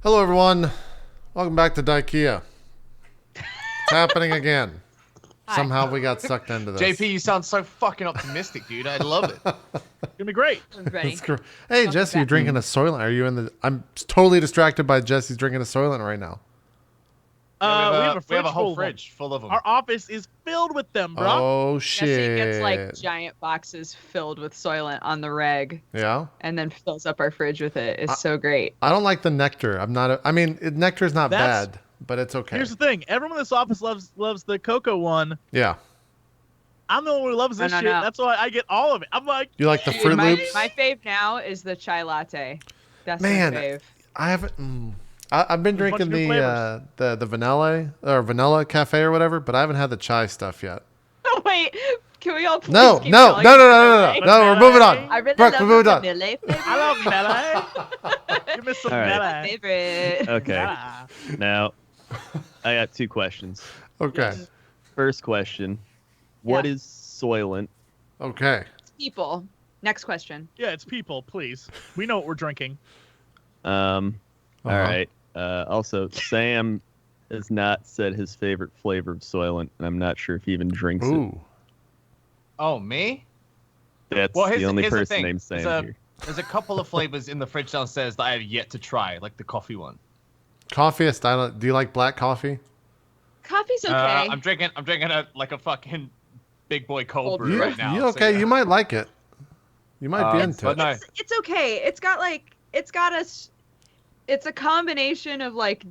Hello, everyone. Welcome back to Die-Kea. It's happening again. Somehow we got sucked into this. JP, you sound so fucking optimistic, dude. I love it. It's gonna be great. That's great. Hey, Jesse, you're drinking a Soylent. Are you in the? I'm totally distracted by Jesse's drinking a Soylent right now. We have a whole fridge full of them. Our office is filled with them, bro. Oh shit! Jesse gets like giant boxes filled with Soylent on the reg. Yeah. And then fills up our fridge with it. It's so great. I don't like the nectar. I'm not. I mean, nectar's not That's- bad, but it's okay. Here's the thing: everyone in this office loves the cocoa one. Yeah. I'm the one who loves this No. shit. That's why I get all of it. I'm like, You like the Fruit Loops? My fave now is the chai latte. That's Man, my fave. I haven't. I've been There's a bunch drinking of new the vanilla or vanilla cafe or whatever, but I haven't had the chai stuff yet. Oh, wait, can we all please No, keep no, calling no, it no, no, vanilla? no, we're moving on. I really Brooke, love we moved the on. vanilla flavor. I love Nella. Give me some All right. Nella. My favorite. Okay. Nella. Now, I got two questions. Okay. First question: What Yeah. is Soylent? Okay. People. Next question. Yeah, it's people. Please, we know what we're drinking. All Uh-huh. right. Also, Sam has not said his favorite flavor of Soylent, and I'm not sure if he even drinks it. Ooh. Oh, me? That's Well, the only here's person thing. named Sam There's a- here. There's a couple of flavors in the fridge downstairs that I have yet to try, like the coffee one. Coffee, do you like black coffee? Coffee's okay. I'm drinking a fucking big boy cold brew You, right now. you so okay? yeah. You might like it. You might be into but it. no. It's okay. It's a combination of like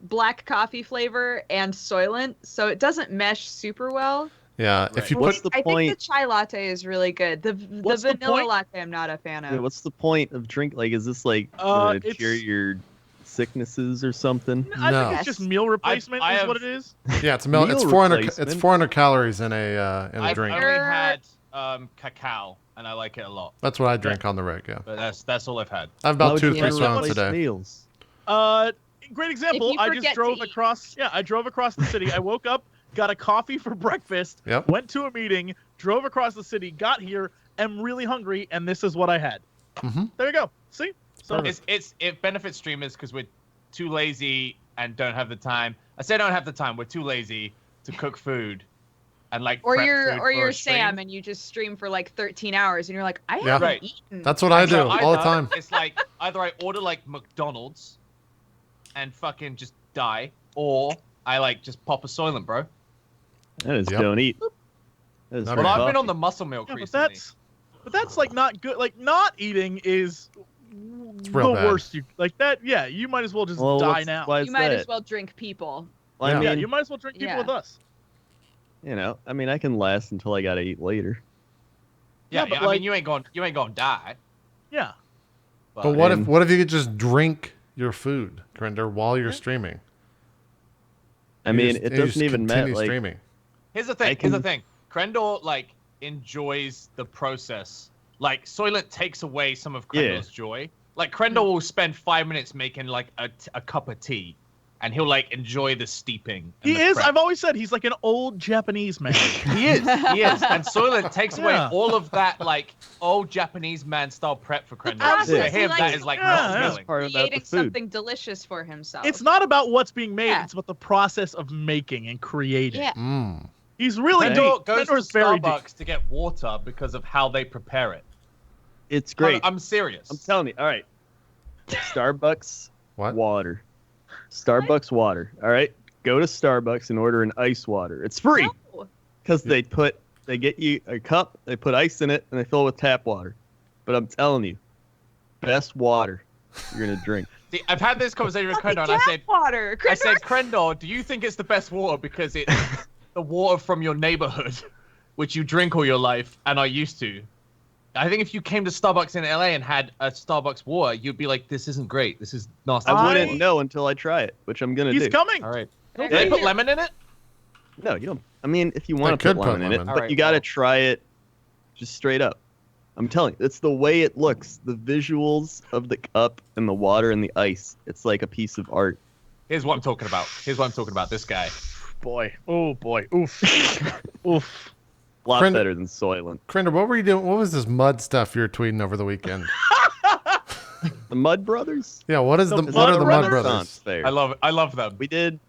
black coffee flavor and Soylent, so it doesn't mesh super well. Yeah. If you What's put the I think the point? chai latte is really good. The What's the vanilla point? latte I'm not a fan of. Yeah, what's the point of drink? Like, is this like gonna it's- cure your sicknesses or something? I No. think it's just meal replacement I is have- what it is. yeah, it's Meal 400. It's replacement. 400 calories in a I've drink. only had cacao, and I like it a lot. That's what I drink on the rig. Yeah. But that's all I've had. I have Why about would 2 to you 3 ever Soylents a replace day. Meals. Great example. you I forget just to drove eat. across. Yeah, I drove across the city. I woke up, got a coffee for breakfast. Yep. Went to a meeting, drove across the city, got here, am really hungry, and this is what I had. Mhm. There you go. See? So Perfect. It benefits streamers because we're too lazy and don't have the time. I say don't have the time. We're too lazy to cook food, and like Or prep you're food or for you're a stream. Sam and you just stream for like 13 hours and you're like, I Yeah. haven't Right. eaten. That's what I do So all the either time. It's like either I order like McDonald's and fucking just die, or I like just pop a Soylent, bro. That is Yep. don't eat. That is Well, Well, for I've been coffee. on the muscle milk yeah, but recently. that's like not good. Like not eating is the real bad. worst. You like that? Yeah, you might as well just Well, die what's- now. Why is You might that? as well drink people. Well, I Yeah. mean, Yeah, you might as well drink people Yeah. with us. I mean, I can last until I gotta eat later. Yeah, Yeah, but I like- mean, you ain't gonna die. Yeah. But what And- if you could just drink your food, Crendor, while you're streaming? I You mean, just- it you doesn't just even matter. continue Like, streaming. Here's the thing. I Here's the can- thing. Crendor like enjoys the process. Like Soylent takes away some of Yeah. Crendor's joy. Like Crendor will spend 5 minutes making like a cup of tea, and he'll like enjoy the steeping. and He the is. prep. I've always said he's like an old Japanese man. He is. He is. And Soylent takes away Yeah. all of that like old Japanese man style prep for Crendor. process, For he him, likes that is like Yeah, not yeah. appealing. part about the Creating food. something delicious for himself. It's not about what's being made. Yeah. It's about the process of making and creating. Yeah. Mm. He's really Crendor deep. goes to Crendor's very deep. Starbucks to get water because of how they prepare it. it's great. I'm serious. I'm telling you. All right. Starbucks What? water. Starbucks water. All right. Go to Starbucks and order an ice water. It's free No. because they get you a cup, they put ice in it, and they fill it with tap water. But I'm telling you, best water you're gonna drink. See, I've had this conversation with Fucking Crendor, and I tap said, water. I said, Crendor, do you think it's the best water because it's the water from your neighborhood, which you drink all your life and are used to? I think if you came to Starbucks in LA and had a Starbucks water, you'd be like, this isn't great. This is nasty. I wouldn't know until I try it, which I'm gonna He's do. coming. All right. There Do they you put go. lemon in it? No, you don't. I mean, if you want They to could put put lemon in it, lemon. but Alright, you gotta well. try it just straight up. I'm telling you, it's the way it looks, the visuals of the cup and the water and the ice. It's like a piece of art. Here's what I'm talking about. This guy. Boy. Oh boy. Oof. Oof. A lot Friend- better than Soylent. Crendor, what were you doing? What was this mud stuff you were tweeting over the weekend? The Mud Brothers? Yeah, what are the Mud Renaissance Brothers? Fair. I love them. We did.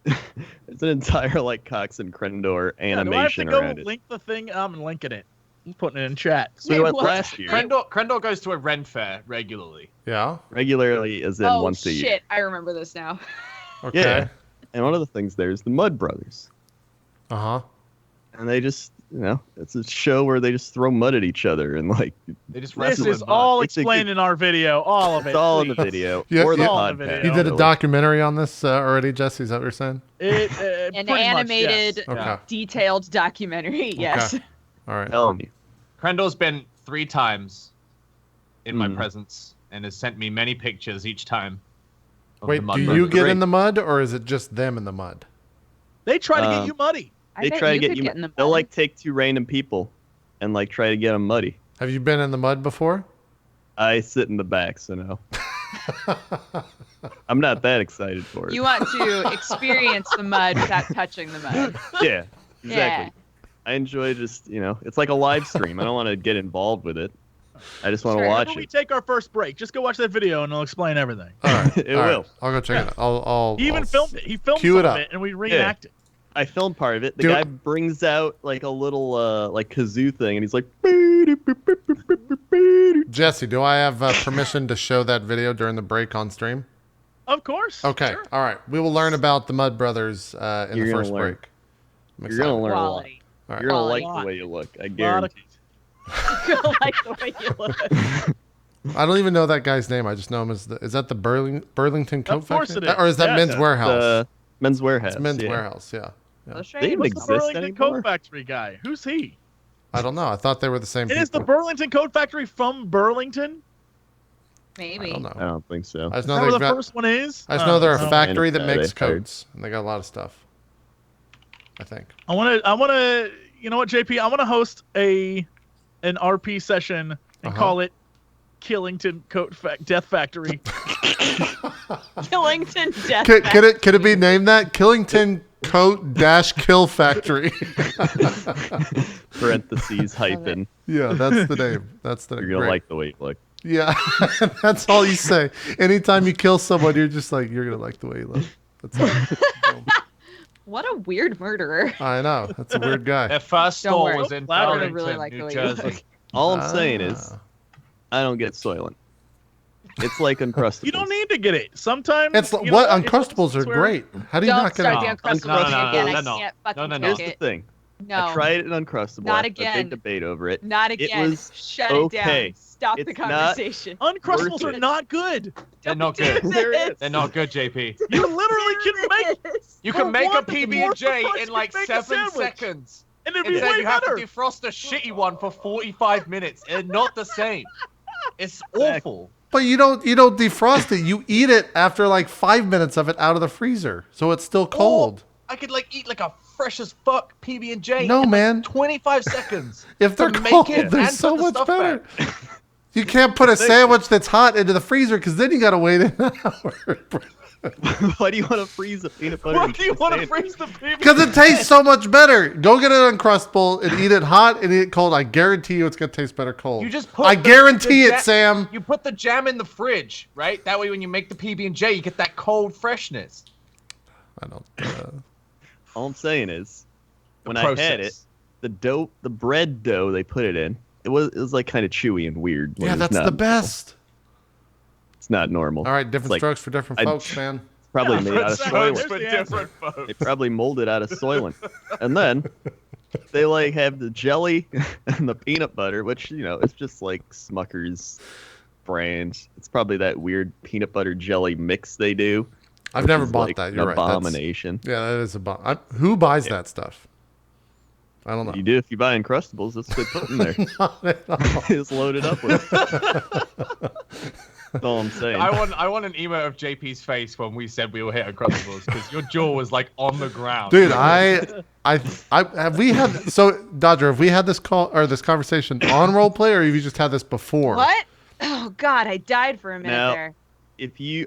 It's an entire like Cox and Crendor Yeah, do I have to animation go around it. link the thing? I'm linking it. I'm putting it in chat. So we went What? last year. Crendor goes to a Ren fair regularly. Yeah. Regularly, as in Oh once a year. shit! I remember this now. Okay. Yeah. And one of the things there is the Mud Brothers. Uh huh. And they just, it's a show where they just throw mud at each other and like They just This wrestle is in mud. all It's a explained good- in our video. All of it. it's all in the please. video Yeah, or the yeah. All in the podcast. video. You did a really. documentary on this already, Jesse? Is that what you're saying? An Pretty much, animated, yes. Okay. Yeah. detailed documentary. Yes. Okay. All right. Telling you. Crendor's been 3 times in my Mm. presence and has sent me many pictures each time. of Wait, the Mud do Brothers. you get Great. in the mud, or is it just them in the mud? They try to get Um, you muddy. I They bet try to you get could you. get in the They'll mud. like take 2 random people and like try to get them muddy. Have you been in the mud before? I sit in the back, so no. I'm not that excited for it. You want to experience the mud without touching the mud. Yeah, exactly. Yeah. I enjoy just, it's like a live stream. I don't want to get involved with it. I just want to Sure. watch Whenever we it. take our first break, just go watch that video and it'll explain everything. All right. It all right. will. I'll go check it out. I'll He even I'll filmed it. He filmed cue some it of up. it and we reenact it. I filmed part of it. The Do- guy brings out like a little like kazoo thing, and he's like, Jesse, do I have permission to show that video during the break on stream? Of course. Okay. Sure. All right. We will learn about the Mud Brothers in You're the gonna first learn. break. I'm You're gonna excited. learn a lot. Quality. All right. You're gonna like Quality. the way you look. I Lot of- guarantee. like the way you look. I don't even know that guy's name. I just know him as is that the Burlington Coat Of course Factory? it is. Or is that Yeah. Men's Warehouse? The Men's Warehouse. It's Men's yeah. Warehouse, yeah. That's They right. even What's the exist Burlington anymore? Coat Factory guy? Who's he? I don't know. I thought they were the same It is the people. Burlington Coat Factory from Burlington? Maybe. I don't know. I don't think so. I just Is know that where the they've got, first one is? I just know they're a no. factory that Yeah, makes they hired. coats, and they got a lot of stuff. I think. I want to. You know what, JP? I want to host an RP session and call it Killington Death Factory. Killington Death. Could it be named that Killington Coat Kill Factory? Parentheses hyphen. Yeah, that's the name. That's the You're gonna great. like the way you look. Yeah, that's all you say. Anytime you kill someone, you're just like, you're gonna like the way you look. That's all. What a weird murderer. I know. That's a weird guy. Their first Don't store worry. was in Louder. Burlington, Really like the New way you Jersey. look. All I'm saying is, Ah. I don't get Soylent. It's like Uncrustables. You don't need to get it. Sometimes It's you like, know what? It's Uncrustables are where- great. How do you Don't not get start it? the Uncrustables No, no, no, again. no, I no. can't No, fucking no, no. Here's take the it. thing. No. I tried it in Uncrustables. Not A again. big debate over it. Not again. was Shut okay. it down. Stop the It's not- conversation. Uncrustables Worth are it. not good. They're not Don't good. do this. They're not good, JP. You literally can make You For can make a one, the PB more and J the in like price you make a 7 sandwich. seconds. and it'd be Instead, way you have to better. defrost a shitty one for 45 minutes. They're not the same. It's awful. But you don't defrost it. You eat it after like 5 minutes of it out of the freezer, so it's still cold. I could like eat like a fresh as fuck PB and J. No, in man. Like 25 seconds. If they're to make cold, it they're and so put the much stuff better. back. You can't put a sandwich that's hot into the freezer because then you got to wait an hour. Why do you want to freeze a peanut butter? Why and do you cheese want to sandwich? freeze the PB? Because it tastes so much better. Go get an Uncrustable and eat it hot and eat it cold. I guarantee you it's going to taste better cold. You just put I the guarantee jam- it, Sam. You put the jam in the fridge, right? That way when you make the PB and J, you get that cold freshness. I don't. All I'm saying is, The when I had it, process. the bread dough they put it in, it was like kind of chewy and weird. when Yeah, it's that's not the normal. best. It's not normal. All right, different It's like- strokes for different I- folks, man. Probably Yeah, made out of exactly. Soylent. There's for the answer. different folks. They probably molded out of Soylent. And then they like have the jelly and the peanut butter, which it's just like Smucker's brand. It's probably that weird peanut butter jelly mix they do. I've which never is bought like that. an You're right. That's- abomination. Yeah, that is a bomb. Who buys that stuff? I don't know. You do if you buy Uncrustables. That's what they put in there. Not at all. It's loaded up with. That's all I'm saying. I want an emo of JP's face when we said we were hit Uncrustables because your jaw was like on the ground. Dude, I have we had Dodger, have we had this call or this conversation on roleplay, or have you just had this before? What? Oh God, I died for a minute Now- there.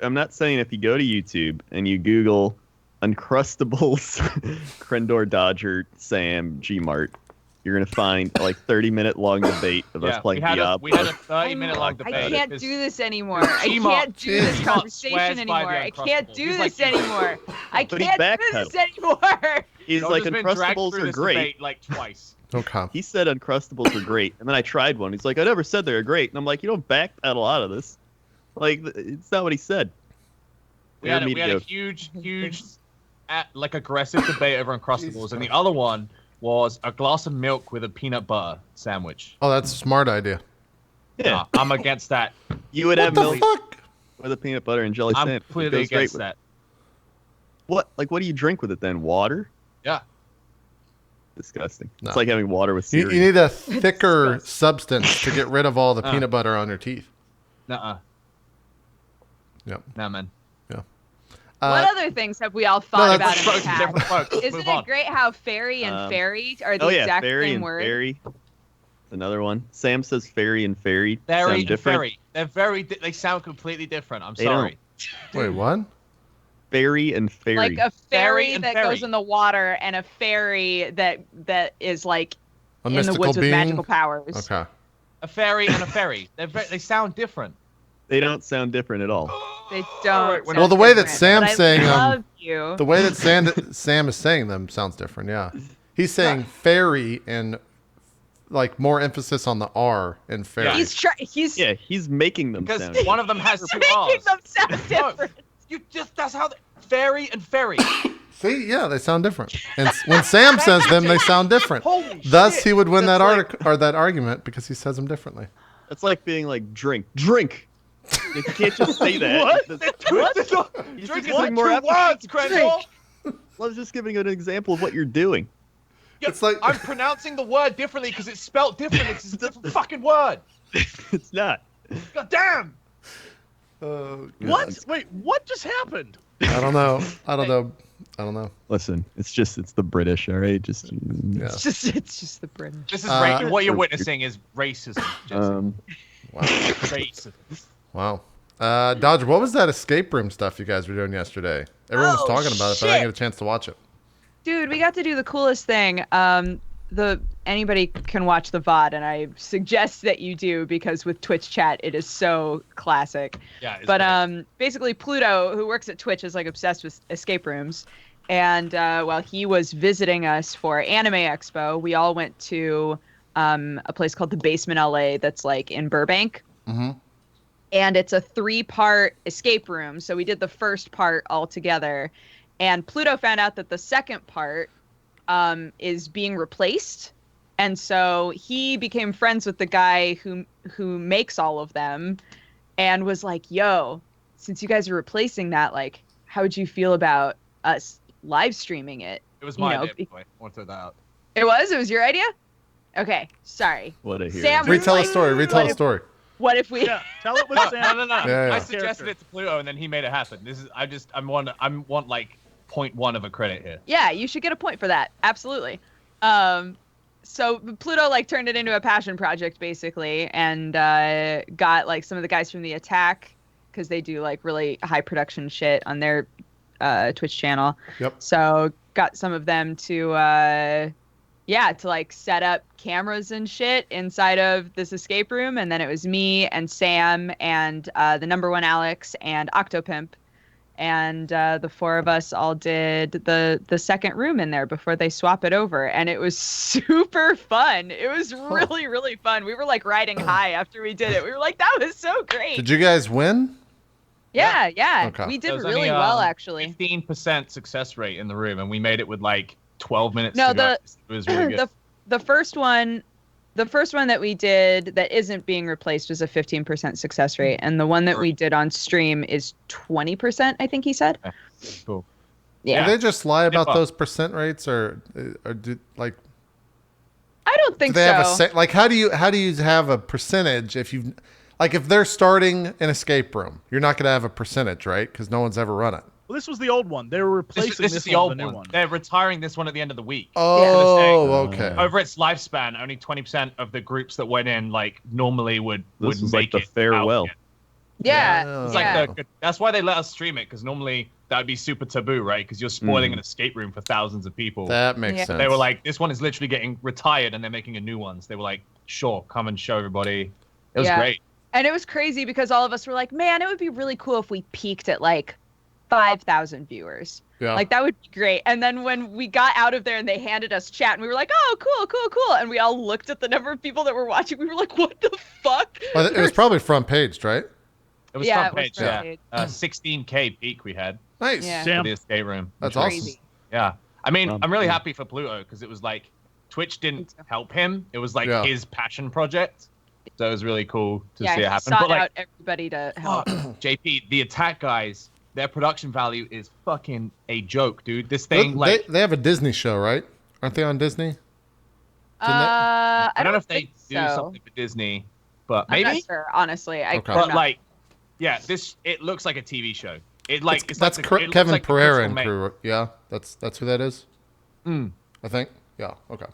I'm not saying if you go to YouTube and you Google Uncrustables Crendor Dodger Sam Gmart, you're gonna find a 30-minute long debate of us playing Diablo. We had a 30-minute long debate. I can't do this anymore. I can't do this conversation anymore. I can't do this anymore. I can't do this anymore. He's like, Uncrustables are great. Like twice. Okay. He said Uncrustables are great, and then I tried one. He's like, I never said they were great, and I'm like, you don't backpedal out of this. Like, it's not what he said. We had a huge, aggressive debate over Uncrustables, and the other one was a glass of milk with a peanut butter sandwich. Oh, that's a smart idea. Yeah, I'm against that. You would have milk with a peanut butter and jelly I'm sandwich. completely against that. What? Like, what do you drink with it then? Water? Yeah. Disgusting. No. It's like having water with cereal. You need a thicker substance to get rid of all the peanut butter on your teeth. Nuh-uh. Yep. Nah, man. Yeah. What other things have we all thought about in the different past? folks. Isn't it great how fairy and fairy are the exact fairy same and word? fairy. Another one. Sam says fairy and fairy Fairy sound and different. fairy. They sound completely different. I'm They sorry. Wait, what? Fairy and fairy. Like a Fairy fairy and that fairy. goes in the water and a fairy that is like A in the mystical woods being? with magical powers. Okay. A fairy and a fairy. They sound different. They don't sound different at all. They don't. Well, sound the way that different, Sam's but I saying love you. The way that Sam is saying them sounds different. Yeah. He's saying fairy and like more emphasis on the R in fairy. He's He's making them Because sound one of them has two making R's. them sound different. That's how fairy and fairy. See, yeah, they sound different. And when Sam says them, they sound different. Holy Thus, shit. he would win that That's article or that argument because he says them differently. It's like being like, drink. You can't just say that. What? He's Drink just is giving like more two emphasis. words, Crendor. I was just giving you an example of what you're doing. Yeah, It's like- I'm pronouncing the word differently because it's spelled different. It's a different fucking word. It's not. God damn. What? Wait, what just happened? I don't know. Listen, it's the British, all right? Just Yeah. It's just the British. This is what you're witnessing is racism. Jesse. Wow. Racism. Wow. Dodger, what was that escape room stuff you guys were doing yesterday? Everyone was talking about it, but I didn't get a chance to watch it. Dude, we got to do the coolest thing. Anybody can watch the VOD, and I suggest that you do because with Twitch chat, it is so classic. Yeah. But basically, Pluto, who works at Twitch, is like obsessed with escape rooms. And while he was visiting us for Anime Expo, we all went to a place called the Basement LA that's like in Burbank. Mm-hmm. And it's a 3-part escape room. So we did the first part all together. And Pluto found out that the second part is being replaced. And so he became friends with the guy who makes all of them and was like, yo, since you guys are replacing that, like, how would you feel about us live streaming it? It was my idea, boy. I want to throw that out. It was your idea? Okay, sorry. What a hero. Sam was Retell a like, story. What if we... Yeah, tell it with Sam. No. Yeah. I suggested it to Pluto, and then he made it happen. I want like 0.1 of a credit here. Yeah, you should get a point for that. Absolutely. So Pluto like turned it into a passion project basically, and got like some of the guys from the Attack because they do like really high production shit on their Twitch channel. Yep. So got some of them to to like set up cameras and shit inside of this escape room, and then it was me and Sam and the number one Alex and Octopimp. And the 4 of us all did the second room in there before they swap it over. And it was super fun. It was really, really fun. We were like riding high after we did it. We were like, that was so great. Did you guys win? Yeah. Okay. We did There was really only, well, actually. 15% success rate in the room, and we made it with like 12 minutes No, to go. It was really good. The first one that we did that isn't being replaced was a 15% success rate. And the one that we did on stream is 20%, I think he said. Okay. Cool. Yeah. Do they just lie about Yeah. those percent rates, or do like? I don't think Do they so. have like how do you have a percentage if you like if they're starting an escape room, you're not going to have a percentage, right? Because no one's ever run it. Well, this was the old one. They were replacing This this is the one old with the new one. one. They're retiring this one at the end of the week. Oh, okay. Over its lifespan, only 20% of the groups that went in, like, normally would This was make like the it farewell. out again. Yeah. It's like that's why they let us stream it, because normally that would be super taboo, right? Because you're spoiling an escape room for thousands of people. That makes sense. They were like, this one is literally getting retired, and they're making a new one. So they were like, sure, come and show everybody. It was great. And it was crazy because all of us were like, man, it would be really cool if we peaked at like 5,000 viewers. Yeah. Like, that would be great. And then when we got out of there and they handed us chat, and we were like, oh, cool. And we all looked at the number of people that were watching. We were like, what the fuck? Well, it was probably front paged, right? It was front page, 16K peak we had. Nice. Yeah. For the escape room. That's Crazy. awesome. Yeah. I mean, I'm really happy for Pluto, because it was like, Twitch didn't help him. It was like his passion project. So it was really cool to see it happen. Sought but like, out everybody to help. JP, the Attack guys, their production value is fucking a joke, dude. This thing, They have a Disney show, right? Aren't they on Disney? I don't know if they think do so. something for Disney, but I'm maybe. not sure, honestly. But like, yeah, it looks like a TV show. That's Kevin Pereira and crew. Yeah, that's who that is. I think. Yeah. Okay.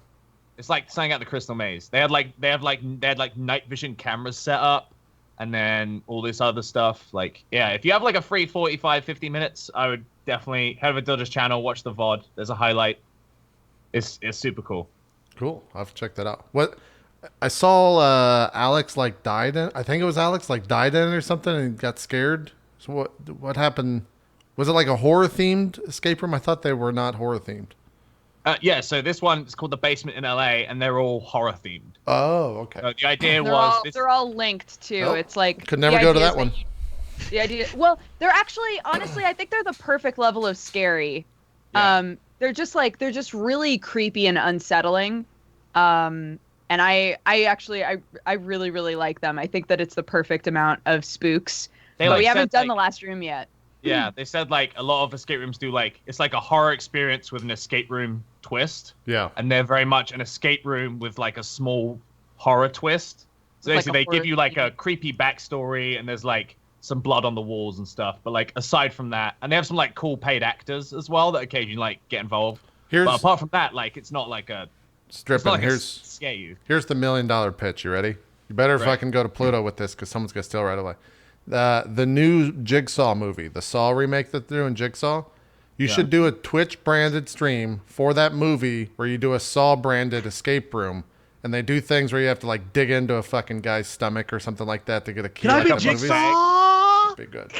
It's like something at the Crystal Maze. They had night vision cameras set up, and then all this other stuff. Like, yeah, if you have like a free 45, 50 minutes, I would definitely head over to Dodger's channel, watch the VOD. There's a highlight. It's super cool. Cool. I'll have to check that out. What I saw Alex like died in. I think it was Alex like died in it or something and got scared. So what happened? Was it like a horror themed escape room? I thought they were not horror themed. Yeah, so this one is called The Basement in LA, and they're all horror themed. Oh, okay. So the idea they're all linked too. Oh, it's like could never go to that one. The idea, well, they're actually, honestly, I think they're the perfect level of scary. Yeah. They're just really creepy and unsettling. And I really, really like them. I think that it's the perfect amount of spooks. But we haven't done the last room yet. Yeah, they said like a lot of escape rooms do like, it's like a horror experience with an escape room twist. Yeah. And they're very much an escape room with like a small horror twist. So basically they give you like a creepy backstory, and there's like some blood on the walls and stuff. But like aside from that, and they have some like cool paid actors as well that occasionally like get involved. But apart from that, like it's not like a Strippin. Scare you. Here's the $1 million pitch. You ready? You better fucking go to Pluto with this, because someone's gonna steal right away. The new Jigsaw movie, the Saw remake that they're doing, Jigsaw. You should do a Twitch branded stream for that movie where you do a Saw branded escape room, and they do things where you have to like dig into a fucking guy's stomach or something like that to get a key. Can I like be Jigsaw? Be good.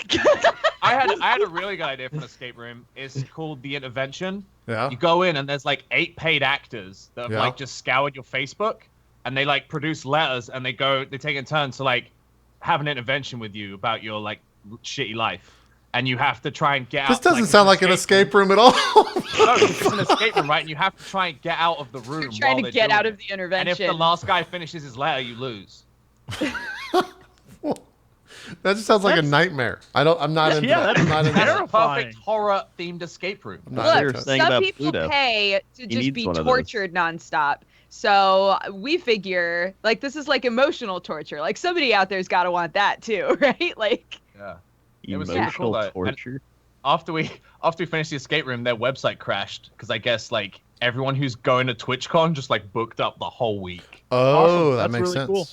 I had a really good idea for an escape room. It's called The Intervention. Yeah. You go in and there's like 8 paid actors that have like just scoured your Facebook, and they like produce letters, and they take in turns to like have an intervention with you about your like shitty life, and you have to try and get out. This doesn't sound like an escape room at all. No, it's an escape room, right? And you have to try and get out of the room. You're trying to get out of the intervention. And if the last guy finishes his letter, you lose. That just sounds like a nightmare. I'm not into that. I'm not into That's that. a perfect horror themed escape room. Look, some people pay to just be tortured nonstop. So we figure like this is like emotional torture. Like somebody out there's got to want that too, right? Like it was emotional cool, torture. After we finished the escape room, their website crashed because I guess like everyone who's going to TwitchCon just like booked up the whole week. Oh, awesome. that makes really sense. Cool.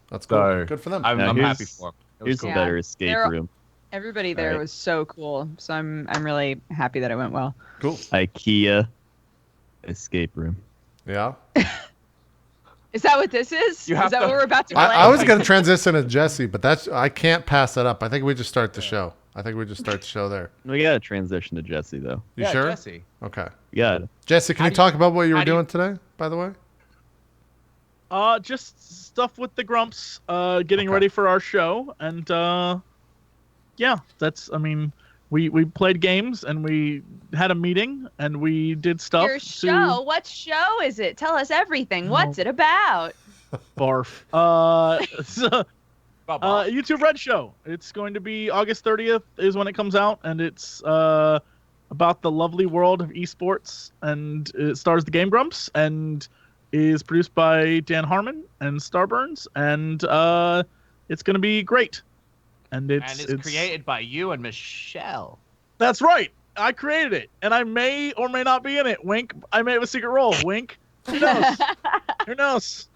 That's cool. So, good for them. I'm happy for them. Here's a better escape room. Everybody there was so cool. So I'm really happy that it went well. Cool. IKEA escape room. Yeah. Is that what this is? Is that what we're about to play? I was going to transition to Jesse, but I can't pass that up. I think we just start the show. There. We got to transition to Jesse, though. You sure? Jesse. Okay. Yeah. Jesse, can you talk about what you were doing today, by the way? Just stuff with the Grumps, getting ready for our show, and we played games and we had a meeting and we did stuff. Your show? What show is it? Tell us everything. What's it about? Barf. YouTube Red Show. It's going to be August 30th is when it comes out, and it's about the lovely world of esports, and it stars the Game Grumps and is produced by Dan Harmon and Starburns, and it's going to be great. And it's created by you and Michelle. That's right. I created it, and I may or may not be in it. Wink. I may have a secret role. Wink. Who knows? Who knows?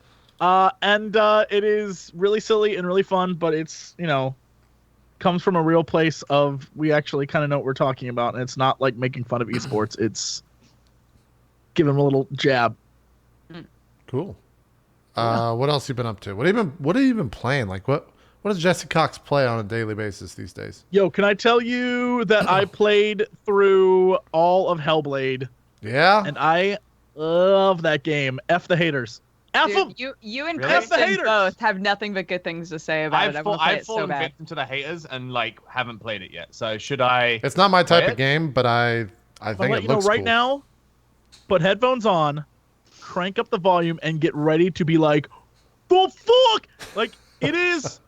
And it is really silly and really fun, but it's comes from a real place of we actually kind of know what we're talking about, and it's not like making fun of esports. It's giving them a little jab. Cool. What else you been up to? What have you been playing? Like what does Jesse Cox play on a daily basis these days? Yo, can I tell you that I played through all of Hellblade? Yeah. And I love that game. F the haters. F them. You and Really? F the Kristen haters. both have nothing but good things to say about it. I want to play I've it so fallen bad. victim to the haters and like haven't played it yet. So should I? It's not my type Play of it? game, but I I'll think let it you know looks right cool. now. Put headphones on, crank up the volume, and get ready to be like, the fuck! Like, it is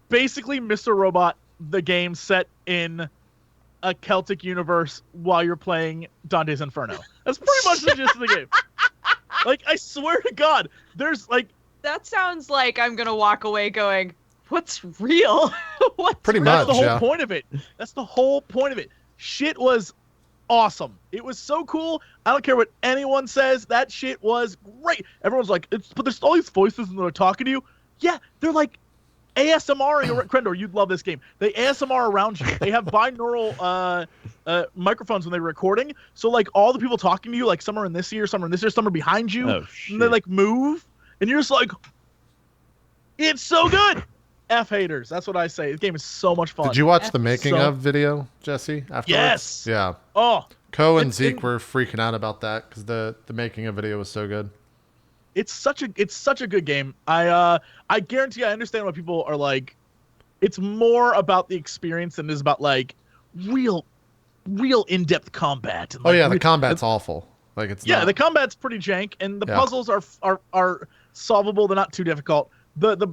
basically Mr. Robot, the game set in a Celtic universe while you're playing Dante's Inferno. That's pretty much the gist of the game. Like, I swear to God, there's like... That sounds like I'm going to walk away going, what's real? What's Pretty real? much. That's the whole yeah. point of it. That's the whole point of it. Shit was awesome. It was so cool. I don't care what anyone says. That shit was great. Everyone's like, but there's all these voices and they're talking to you. Yeah, they're like ASMR. Crendor, you'd love this game. They ASMR around you. They have binaural microphones when they're recording. So like all the people talking to you, like some are in this ear, some are in this ear, some are behind you. Oh, shit. And they like move, and you're just like, it's so good. F haters. That's what I say. The game is so much fun. Did you watch the making So- of video, Jesse? Afterwards? Yes. Yeah. Oh, Co and It's Zeke in- were freaking out about that because the making of video was so good. it's such a good game. I guarantee I understand why people are like, it's more about the experience than it is about like real in-depth combat. And, Oh like, yeah, the combat's and- awful. Like it's Yeah, not. the combat's pretty jank, and the Yeah. puzzles are solvable. They're not too difficult. The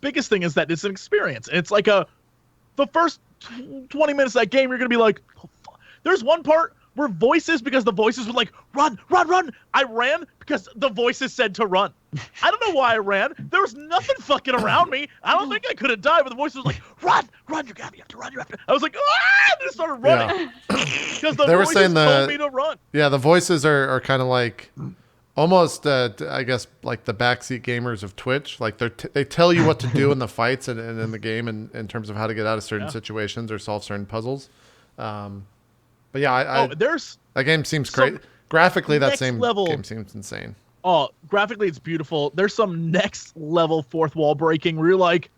biggest thing is that it's an experience. And it's like the first 20 minutes of that game, you're gonna be like, oh, fuck. There's one part where because the voices were like, run, run, run. I ran because the voices said to run. I don't know why I ran. There was nothing fucking around me. I don't think I could have died, but the voices were like, run, run, you have to run, you have to. I was like, ah! And I started running. Because the They were voices saying told me to run. Yeah, the voices are kind of like almost, I guess, like the backseat gamers of Twitch. Like they tell you what to do in the fights and in the game in terms of how to get out of certain situations or solve certain puzzles. But yeah, There's that game seems some great. Graphically, that next same level- game seems insane. graphically it's beautiful. There's some next level fourth wall breaking where you're like,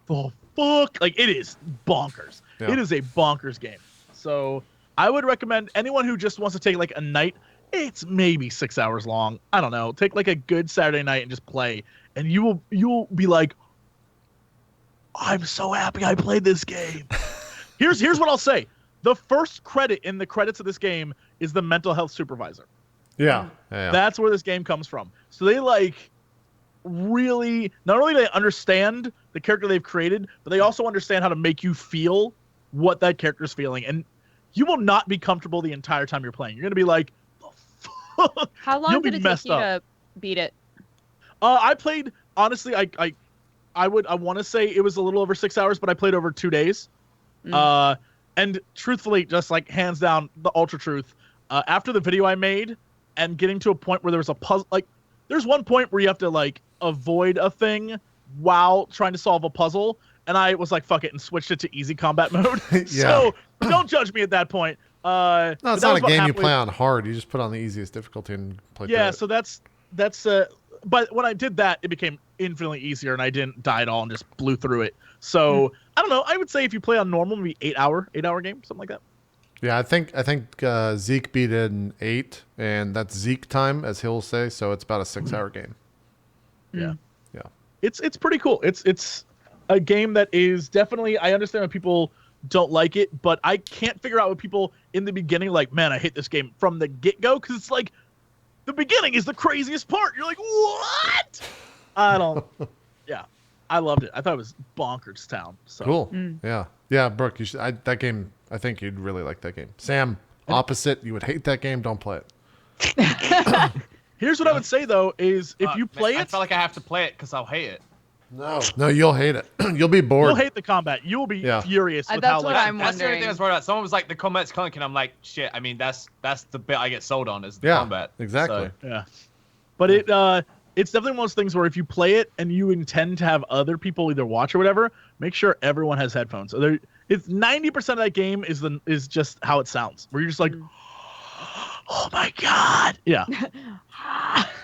the fuck? Like, it is bonkers. Yeah. It is a bonkers game. So I would recommend anyone who just wants to take like a night. It's maybe 6 hours long. I don't know. Take like a good Saturday night and just play, and you'll be like, I'm so happy I played this game. Here's what I'll say. The first credit in the credits of this game is the mental health supervisor. Yeah. Yeah. That's where this game comes from. So they like really, not only do they understand the character they've created, but they also understand how to make you feel what that character's feeling. And you will not be comfortable the entire time you're playing. You're going to be like, the fuck? How long You'll did be it take messed you up. to beat it? I played, honestly, I want to say it was a little over 6 hours, but I played over 2 days. And truthfully, just like hands down, the ultra truth, after the video I made and getting to a point where there was a puzzle, like there's one point where you have to like avoid a thing while trying to solve a puzzle. And I was like, fuck it, and switched it to easy combat mode. So don't judge me at that point. No, but it's that not was a about game you halfway- play on hard. You just put on the easiest difficulty and play through Yeah, it. so that's but when I did that, it became infinitely easier, and I didn't die at all and just blew through it. So I don't know. I would say if you play on normal, maybe 8 hour game, something like that. Yeah, I think Zeke beat it in 8, and that's Zeke time, as he'll say. So it's about a 6-hour game. Yeah. Yeah. It's pretty cool. It's a game that is definitely, I understand why people don't like it, but I can't figure out what people in the beginning like, man, I hate this game from the get-go, because it's like the beginning is the craziest part. You're like, what? Yeah. I loved it. I thought it was bonkers town. So Cool. Yeah, Brooke, you should. That game. I think you'd really like that game. Sam, opposite. You would hate that game. Don't play it. Here's what I would say though: is if you play I it, feel like I have to play it because I'll hate it. No, you'll hate it. You'll be bored. you'll hate the combat. You will be furious with That's how what like I'm That's the only thing I wondering. was worried about. Someone was like, the combat's clunky, and I'm like, shit. I mean, that's the bit I get sold on is the Yeah, combat. exactly. So, yeah. But it's definitely one of those things where if you play it and you intend to have other people either watch or whatever, make sure everyone has headphones. So it's 90% of that game is just how it sounds, where you're just like, oh my god, yeah.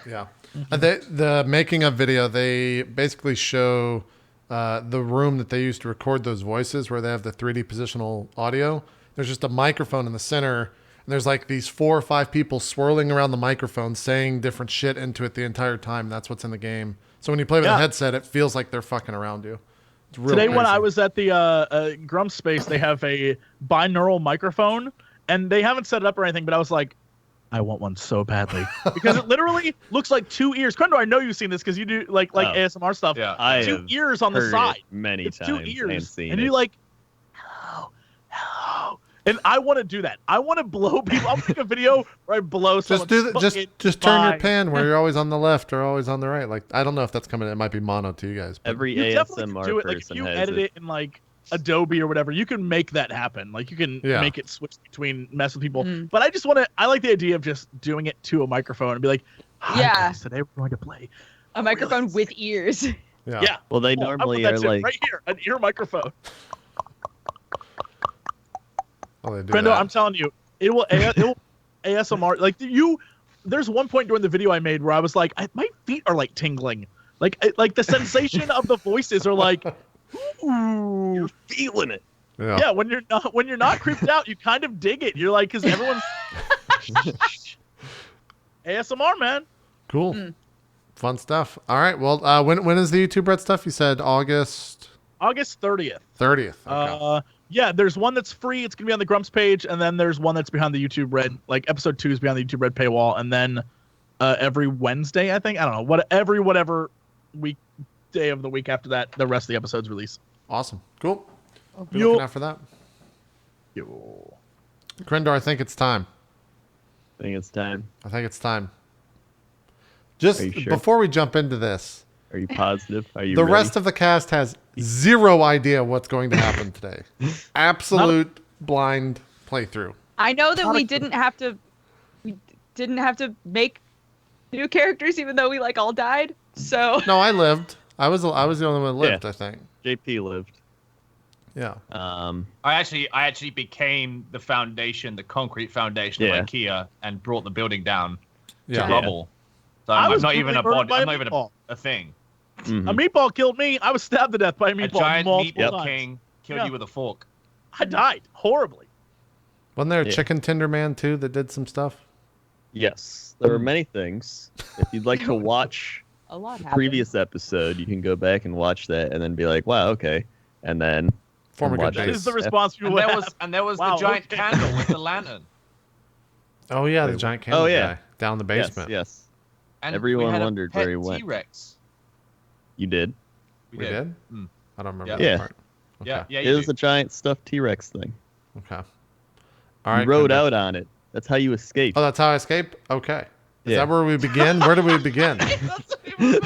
Yeah. The making of video, they basically show the room that they used to record those voices, where they have the 3D positional audio. There's just a microphone in the center, and there's like these 4 or 5 people swirling around the microphone saying different shit into it the entire time. That's what's in the game. So when you play with a headset, it feels like they're fucking around you. It's real Today crazy. when I was at the Grump Space, they have a binaural microphone, and they haven't set it up or anything, but I was like, I want one so badly, because it literally looks like 2 ears. Crendor, I know you've seen this because you do like ASMR stuff. Yeah. I 2 have ears on the heard side. it many It's times 2 ears, and seen and it. you're like, hello. And I want to do that. I want to blow people. I'll make a video where I blow someone. Just turn your pan where you're always on the left or always on the right. Like, I don't know if that's coming. It might be mono to you guys. But Every You definitely ASMR can do it. Like, if person you has edit it. it in like Adobe or whatever, you can make that happen. Like, you can make it switch between mess with people. But I just want to. I like the idea of just doing it to a microphone and be like, "Hi, guys, today we're going to play A microphone with ears. Yeah. Well, they Oh, I normally want are that shit like right here, an ear microphone. Oh, they do Crendor, that. I'm telling you, it will ASMR. Like there's one point during the video I made where I was like, my feet are like tingling. Like the sensation of the voices are like, ooh. you're feeling it. Yeah, when you're not creeped out, you kind of dig it. You're like, because everyone's ASMR, man. Cool. Fun stuff. All right. Well, when is the YouTube Red stuff? You said August 30th. 30th. Okay. Yeah, there's one that's free. It's gonna be on the Grumps page, and then there's one that's behind the YouTube Red. Like episode 2 is behind the YouTube Red paywall, and then every Wednesday, I think, I don't know, whatever week day of the week after that, the rest of the episodes release. Awesome. Cool. Be looking out for that. Yo. Crendor, I think it's time. I think it's time. Just Are you sure? before we jump into this, Are you positive? Are you the ready? rest of the cast has zero idea what's going to happen today. Absolute blind playthrough. I know that we didn't have to make new characters, even though we like all died. So No, I lived. I was the only one that lived. Yeah. I think. JP lived. Yeah. I actually became the foundation, the concrete foundation Yeah. of IKEA, and brought the building down Yeah. to rubble. So I I'm was not even a brutally body. murdered I'm by not a even meatball. a thing. Mhm. A meatball killed me. I was stabbed to death by a A meatball giant multiple meatball times. king killed Yeah. you with a fork. I died horribly. Wasn't there a Yeah. chicken tender man too that did some stuff? Yes, there were many things. If you'd like to watch a lot the happened. previous episode, you can go back and watch that, and then be like, "Wow, okay," and then Form a good watch That base. is the response you And would there have. was Wow, the giant okay. candle with the lantern. Oh yeah, the Wait, giant candle yeah. guy down in the basement. Yes. And Everyone we had wondered a pet where he went. T-Rex. You did. We did. Mm. I don't remember Yeah. that Yeah. part. Okay. Yeah, It you was do. a giant stuffed T-Rex thing. Okay. All right. You rode Crendor. out on it. That's how you escaped. Oh, that's how I escaped? Okay. Is Yeah. that where we begin? Where do we begin?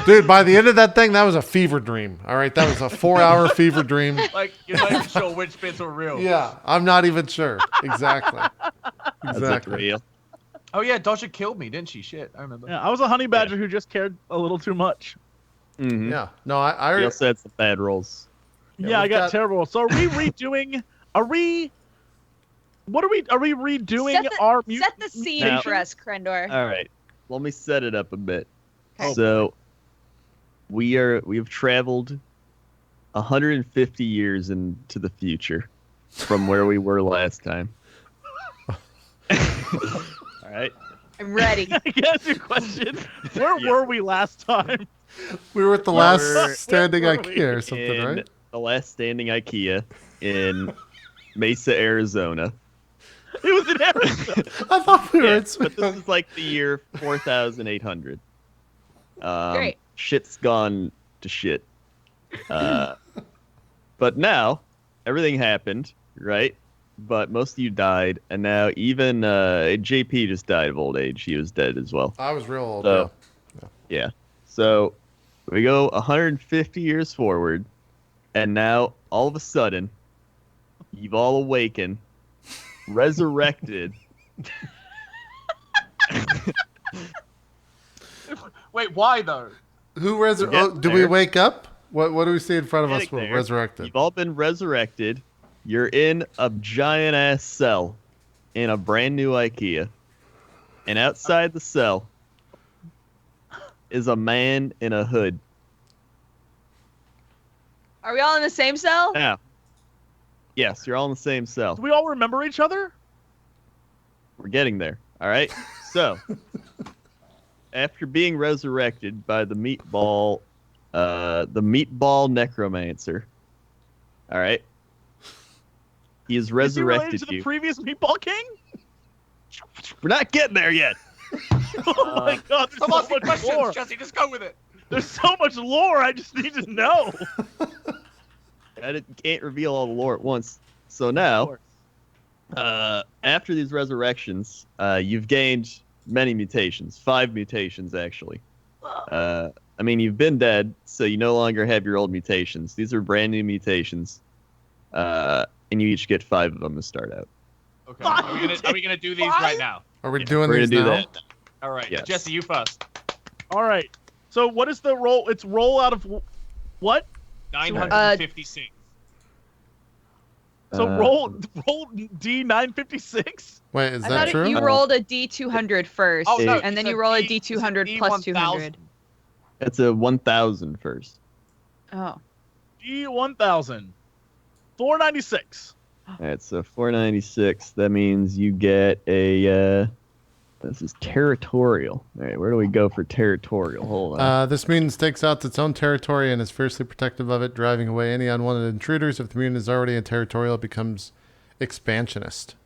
Dude, by the end of that thing, that was a fever dream. All right. That was a 4-hour fever dream. Like, you're not even sure which bits were real. Yeah. I'm not even sure. Exactly. That's it, Exactly. real. Oh, yeah, Dodger killed me, didn't she? Shit, I remember. Yeah, I was a honey badger who just cared a little too much. Mhm. Yeah. No, I He already. also had some bad rolls. Yeah, I we've got got- terrible. So are we redoing? Are we redoing Set the, our set the scene Now- for us, Crendor. All right, let me set it up a bit. Okay. So we have traveled 150 years into the future from where we were last time. All right. I'm ready. I guess your question. Where were we last time? We were at the We're- last standing where were we? IKEA or something, In right? the last standing IKEA in Mesa, Arizona. It was in Arizona. I thought we were Yeah, at but this is like the year 4800. Great. Shit's gone to shit. But now everything happened, right? But most of you died, and now even JP just died of old age. He was dead as well. I was real old. So, yeah. yeah. So we go 150 years forward, and now all of a sudden, you've all awakened, resurrected. Wait, Wait, why though? Who We're do getting we there. wake up? What do we see in front of us? Getting We're there. resurrected. You've all been resurrected. You're in a giant ass cell in a brand new IKEA. And outside the cell is a man in a hood. Are we all in the same cell? Now, yes, you're all in the same cell. Do we all remember each other? We're getting there. All right. So, after being resurrected by the meatball necromancer, all right, he has Is he related resurrected to the you. previous Meatball King? We're not getting there yet. Oh my god, there's I'm so asking much questions, lore. Jesse. Just go with it. There's so much lore, I just need to know. Can't reveal all the lore at once. So now, after these resurrections, you've gained many mutations. 5 mutations, actually. I mean, you've been dead, so you no longer have your old mutations. These are brand new mutations. And you each get 5 of them to start out. Okay. Are we gonna do these right now? Are we Yeah, doing we're these gonna do now? that. All right. Yes. Jesse, you first. All right. So what is the roll? It's roll out of what? 956. So roll D956. Wait, is I that thought true? you rolled a D200 first, Oh, no, and then it's you roll a D- D200 it's a plus D1000. 200. That's a 1,000 first. Oh. D1000. 496. All right, so 496. That means you get a. This is territorial. All right, where do we go for territorial? Hold on. This mutant stakes out its own territory and is fiercely protective of it, driving away any unwanted intruders. If the mutant is already in territorial, it becomes expansionist.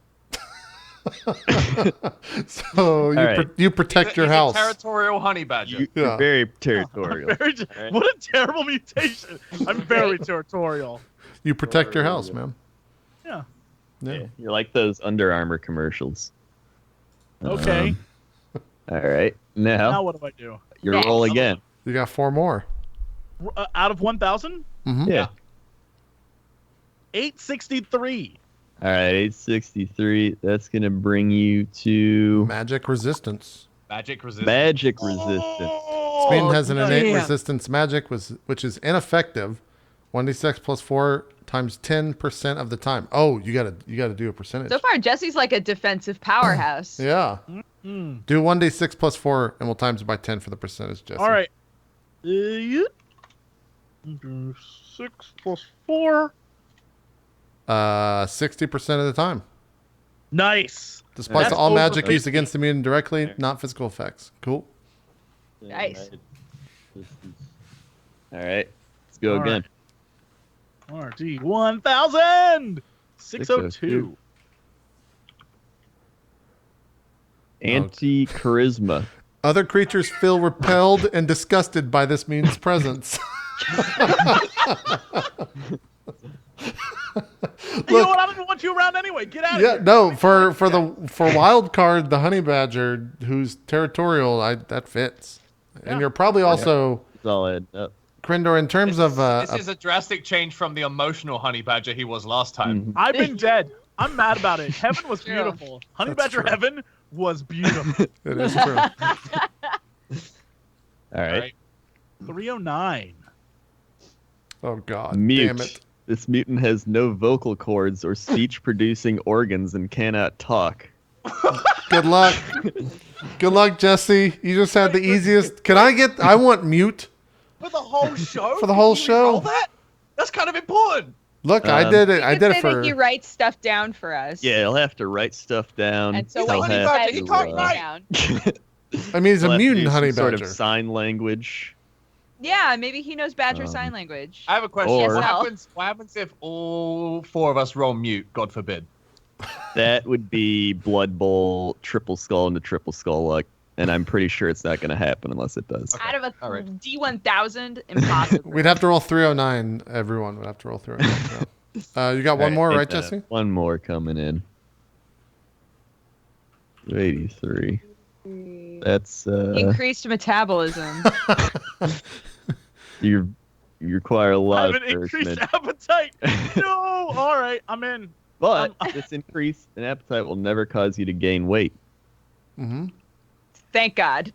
So right. you protect your He's a house. territorial honey badger. You're very territorial. Very, Alright. What a terrible mutation. I'm very territorial. You protect your house, man. Yeah. Yeah, you're like those Under Armour commercials. Okay. All right, Now now what do I do? you Next. roll again. You got 4 more. Out of 1,000? Mm-hmm. Yeah. 863. All right, 863. That's gonna bring you to Magic resistance. Magic resistance. magic resistance. Oh, This mutant has an innate damn. resistance magic, which is ineffective. 1d6 plus 4 times 10% of the time. Oh, you gotta do a percentage. So far, Jesse's like a defensive powerhouse. Yeah. Hmm. Do 1d6 plus 4, and we'll times it by 10 for the percentage, Jesse. All right. 6 plus 4. 60% of the time. Nice. Despite That's all over magic 50. used against the mutant directly, not physical effects. Cool. Nice. All right, let's go All right. again. RD 1000. 602. Anti-charisma. Other creatures feel repelled and disgusted by this mutant's presence. You know what? I don't even want you around anyway. Get out of Yeah, here. no, for wild card, the honey badger who's territorial, that fits. Yeah. And you're probably also It's all adding up. Crendor in terms of This is a drastic change from the emotional honey badger he was last time. Mhm. I've been dead. I'm mad about it. Heaven was True. beautiful. Honey That's Badger true. Heaven was beautiful. it is true. All All right. right. 309. Oh god, Mute. damn it. This mutant has no vocal cords or speech-producing organs and cannot talk. Good luck. Good luck, Jesse. You just had the easiest. I want mute. For the whole show? For the whole Did you roll show? that? That's kind of important. Look, I Um, did it. You I could did say it for that he writes stuff down for us. Yeah, he'll have to write stuff down. And so He's a when honey he badger, says he it can't goes write. down. I mean, he's He'll a have to mutant use honey some sort badger. of sign language. Yeah, maybe he knows Badger Um, sign language. I have a question. Or- What happens if all 4 of us roll mute, God forbid? That would be Blood Bowl, triple skull into triple skull luck, and I'm pretty sure it's not going to happen unless it does. Okay. Out of a all right. D1000, impossible. We'd have to roll 309. Everyone would have to roll 309. Yeah. You got one more, right, Jesse? One more coming in. 83. That's Increased metabolism. you require a I lot have of an increased nourishment. appetite. No. All right. I'm in. But this increase in appetite will never cause you to gain weight. Mm-hmm. Thank God.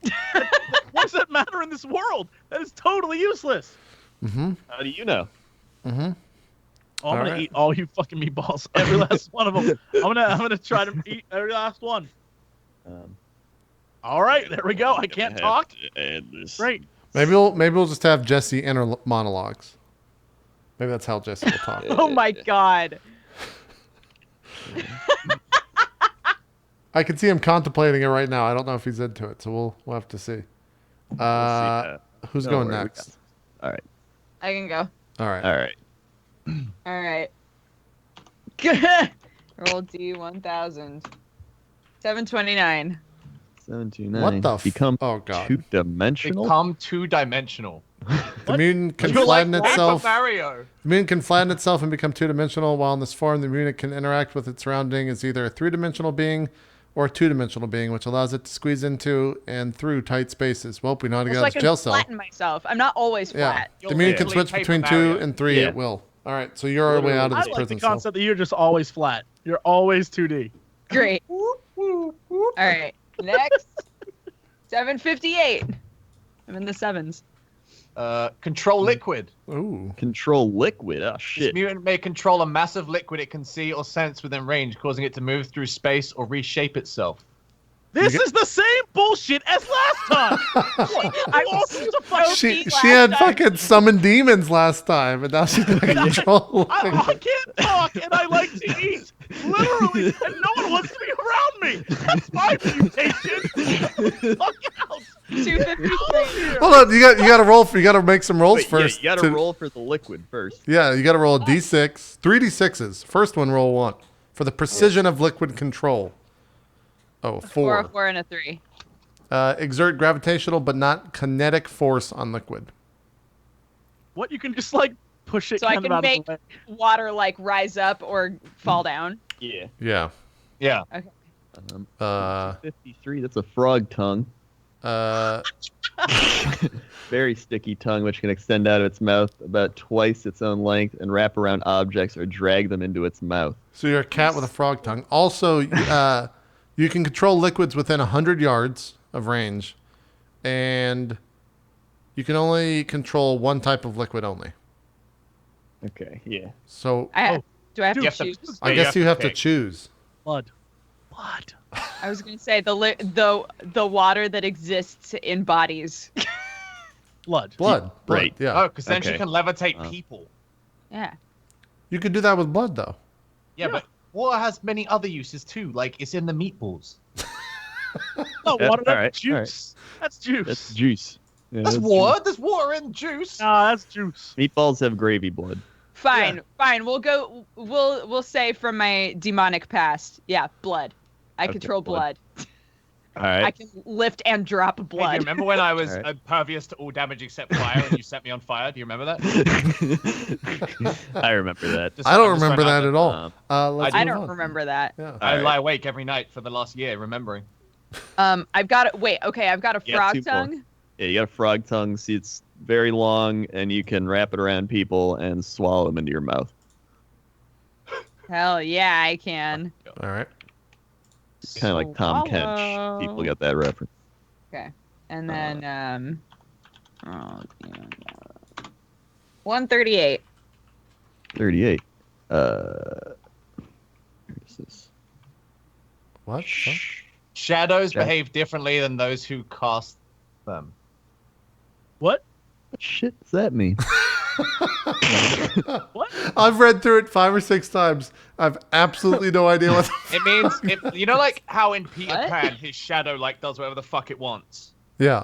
What does that matter in this world? That is totally useless. Mm-hmm. How do you know? Mm-hmm. Oh, I'm gonna Alright. eat all you fucking meatballs, every last one of them. I'm gonna try to eat every last one. All right, there we go. I can't talk. Great. Maybe we'll just have Jesse inner monologues. Maybe that's how Jesse will talk. Oh my god. I can see him contemplating it right now. I don't know if he's into it, so we'll have to see. Who's Don't going worry, we next? All right. I can go. All right. All right. All right. Roll D1000. 729. 729. What the? Become Oh god. two-dimensional. Become two-dimensional. The mutant can You're like flatten Super itself. Mario. The mutant can flatten itself and become two-dimensional. While in this form, the mutant can interact with its surrounding as either a three-dimensional being or a two-dimensional being, which allows it to squeeze into and through tight spaces. Well, we know how to get So out I of can jail cell. flatten myself. I'm not always Yeah. flat. The mutant can literally switch Paper between Mario. 2 and 3 Yeah. at will. All right, so you're our way out of I this like prison the cell. concept that you're just always flat. You're always 2D. Great. All right. Next. 758. I'm in the sevens. Control liquid. Ooh. Control liquid. Oh This shit. mutant may control a massive liquid it can see or sense within range, causing it to move through space or reshape itself. This You get- is the same bullshit as last time. I was Who the fuck- She last had time. fucking summoned demons last time, and now she's gonna control. I can't talk and I like to eat. Literally, and no one wants to be around me. That's my mutation. Fuck out. 253. Hold on, you got to roll for. You got to make some rolls Wait, first. yeah, you gotta roll for the liquid first. Yeah, you got to roll a d6, 3d6s. First one, roll 1 for the precision of liquid control. Oh, 4. A 4 and a 3. Exert gravitational but not kinetic force on liquid. What, you can just like push it So I kind can of out make of the way. water like rise up or fall down. Yeah. Yeah. Yeah. Uh, 53. That's a frog tongue. uh, Very sticky tongue, which can extend out of its mouth about twice its own length and wrap around objects or drag them into its mouth. so you're a cat with a frog tongue. Also, you can control liquids within 100 yards of range, and you can only control one type of liquid only. Okay. Yeah. So Do I have You to have to- choose? I Yeah, guess you have to pick. choose. Blood. Blood. I was going to say the water that exists in bodies. Blood. Blood. Right. Yeah. Oh, because then she Okay. can levitate people. Yeah. You could do that with blood, though. Yeah, but water has many other uses too. Like it's in the meatballs. No, Yeah, water. That's alright, juice. That's juice. That's juice. Yeah, That's that's water. There's water in juice. Nah, that's juice. juice. Meatballs have gravy blood. Fine. We'll say from my demonic past. Yeah, blood. I Okay, control blood. blood. All I right. can lift and drop Hey, do blood. you remember when I was Alright. impervious to all damage except fire and you set me on fire? Do you remember that? I remember that. Just- I don't I'm just remember throwing that it at out all. Let's I move don't on. remember that. Yeah. there. I Alright. lie awake every night for the last year remembering. I've got I've got a Yeah, frog 2 more. tongue. Yeah, you got a frog tongue. See, it's very long, and you can wrap it around people and swallow them into your mouth. Hell yeah, I can. All right. Kind of like Tom Swallow. Kench. People get that reference. Okay. And then 138. 38. Where is this? What? Shadows Yeah. behave differently than those who cast them. What? What shit does that mean? What? I've read through it 5 or 6 times. I've absolutely no idea what. It means, you know, like how in Peter What? Pan his shadow like does whatever the fuck it wants. Yeah.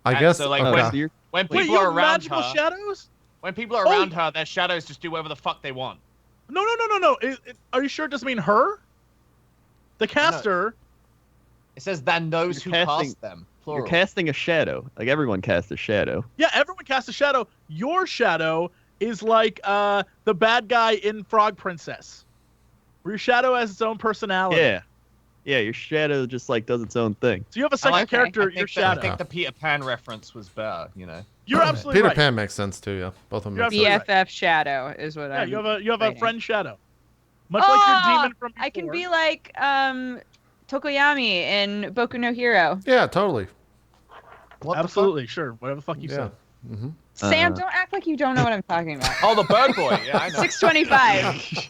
I And guess. so, like, okay. when- When Wait, people you are have around magical her, shadows? when people are Oh, around her, their shadows just do whatever the fuck they want. No. Are you sure it doesn't mean her? The caster. It says than those You're who casting- cast them. You're Plural. casting a shadow. Like everyone casts a shadow. Yeah, everyone casts a shadow. Your shadow is like the bad guy in Frog Princess. Where your shadow has its own personality. Yeah. Yeah, your shadow just like does its own thing. So you have a I second like- character, I your think shadow. I think the Peter Pan reference was better, you know. You're absolutely Peter right. Pan makes sense too. Yeah, both of them. You're Make sense. absolutely BFF shadow is what Yeah, I'm you have a writing. friend shadow. Much like your demon from before. I can be like Tokoyami in Boku no Hero. Yeah, totally. What Absolutely, sure. Whatever the fuck you Yeah. said. Sam, don't act like you don't know what I'm talking about. Oh, the bird boy. Yeah, I know. 625.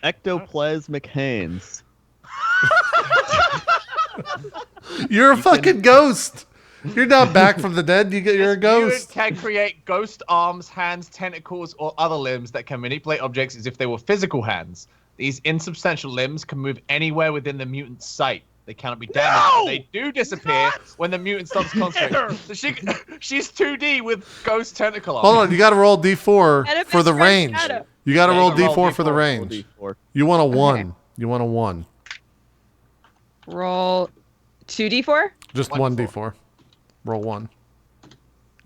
Ectoplasmic hands. You're a fucking ghost. You're not back from the dead. You're a ghost. You can create ghost arms, hands, tentacles, or other limbs that can manipulate objects as if they were physical hands. These insubstantial limbs can move anywhere within the mutant's sight. They cannot be damaged. No! But they do disappear when the mutant stops concentrating. So she's 2D with ghost tentacle arms. Hold on, you got to roll D4 Edit for the Mr. range. Shadow. You got to Yeah, roll you gotta roll D4 for the D4. range. D4. You want a 1. Okay. You want a 1. Roll 2d4? Just 1 1 D4. Roll 1.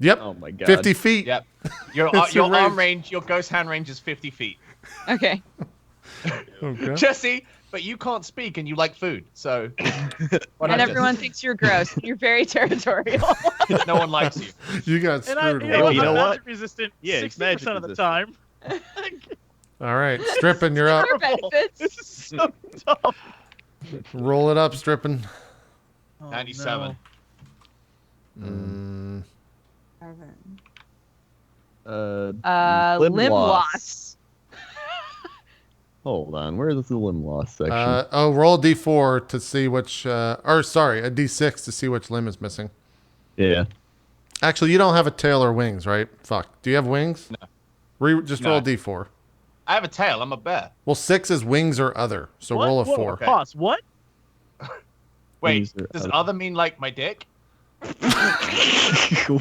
Yep. Oh my god. 50 feet. Yep. Your It's your arm range. range, your ghost hand range is 50 feet. Okay. Okay. Jesse, but you can't speak and you like food, so. What And up, everyone thinks you're gross. You're very territorial. Jesse? No one likes you. You got And I, screwed. you know, Will. you know I'm what? magic resistant Yeah, it's 60% magic of the resistant. time. All right, Strippin, you're up. For benefits. This is so tough. Roll it up, Strippin. Oh, 97. Mm, Limb loss. Hold on, where is the limb loss section? roll a D4 to see which, or sorry, a D6 to see which limb is missing. Yeah. Actually, you don't have a tail or wings, right? Fuck. Do you have wings? No. Just No. roll a D4. I have a tail. I'm a bear. Well, 6 is wings or other, so What? roll a Whoa, 4. okay. Pause. What? Wait, Wings are does other. other mean like my dick? All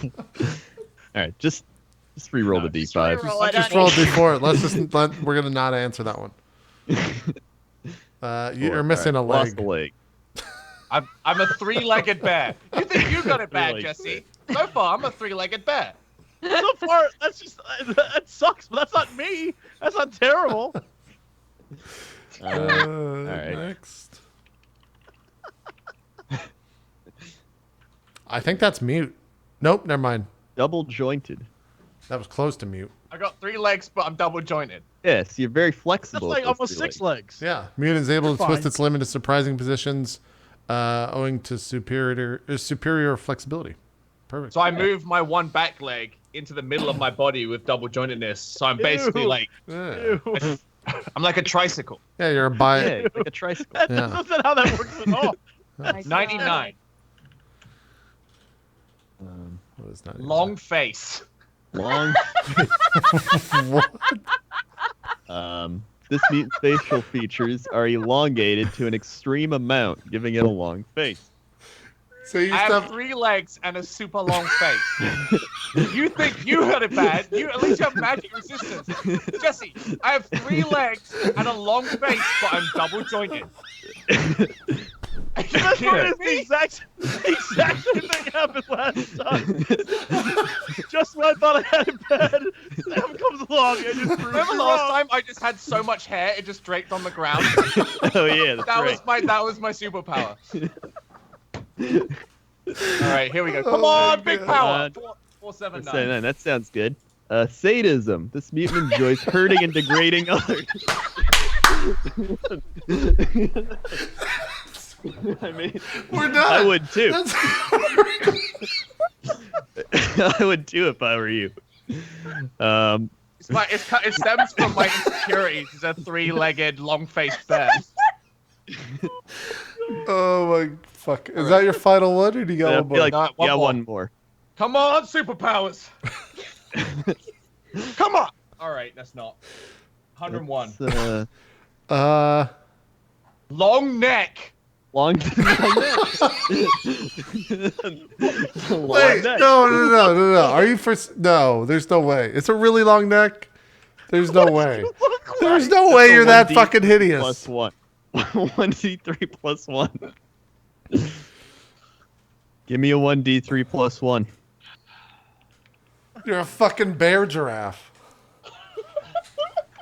right, just re-roll No, the just D5. re-roll it. Just roll a D4. We're gonna not answer that one. You're missing a Lost leg. a leg. I'm a 3-legged bear. You think you got it bad, Three-legged Jesse? So far, I'm a 3-legged bear. So far, that sucks, but that's not me. That's not terrible. right. Next. I think that's mute. Nope, never mind. Double jointed. That was close to mute. I got 3 legs, but I'm double jointed. Yes, you're very That's flexible. like with those almost 3 6 legs. Yeah, mute is able to Fine. twist its limb into surprising positions, owing to superior flexibility. Perfect. So I move my one back leg into the middle of my body with double jointedness. So I'm basically Ew. like, Yeah, Ew. I'm like a tricycle. yeah you're a bi. Yeah, like a tricycle. That's Yeah. not how that works at all. My God. 99. What is that? Long face. Long. What? This mutant's facial features are elongated to an extreme amount, giving it a long face. So you I used to have have 3 legs and a super long face. You think you had it bad? You at least have magic resistance. Jesse, I have 3 legs and a long face, but I'm double jointed. That's what is the exact same thing happened last time. Just when I thought I had it bad, Sam comes along and just proves Remember me last wrong. time I just had so much hair it just draped on the ground? Oh yeah, that's That right. was my superpower. All right, here we go. Come Oh my on, big God. power. So, 479. no, that sounds good. Sadism. This mutant enjoys hurting and degrading others. I mean, We're done. I would too. That's- I would too if I were you. It stems from my insecurities as a 3-legged, long-faced bear. oh my fuck! Is that your final one, or do you got I one feel more? like No, one yeah, more. one more. Come on, superpowers. Come on. All right, that's not. 101. It's, Long neck. long. Wait, no. Are you for? No, there's no way. It's a really long neck. There's no way. There's no way you're that fucking hideous. Plus 1. 1d3 plus 1. Give me a 1d3 plus 1. You're a fucking bear giraffe.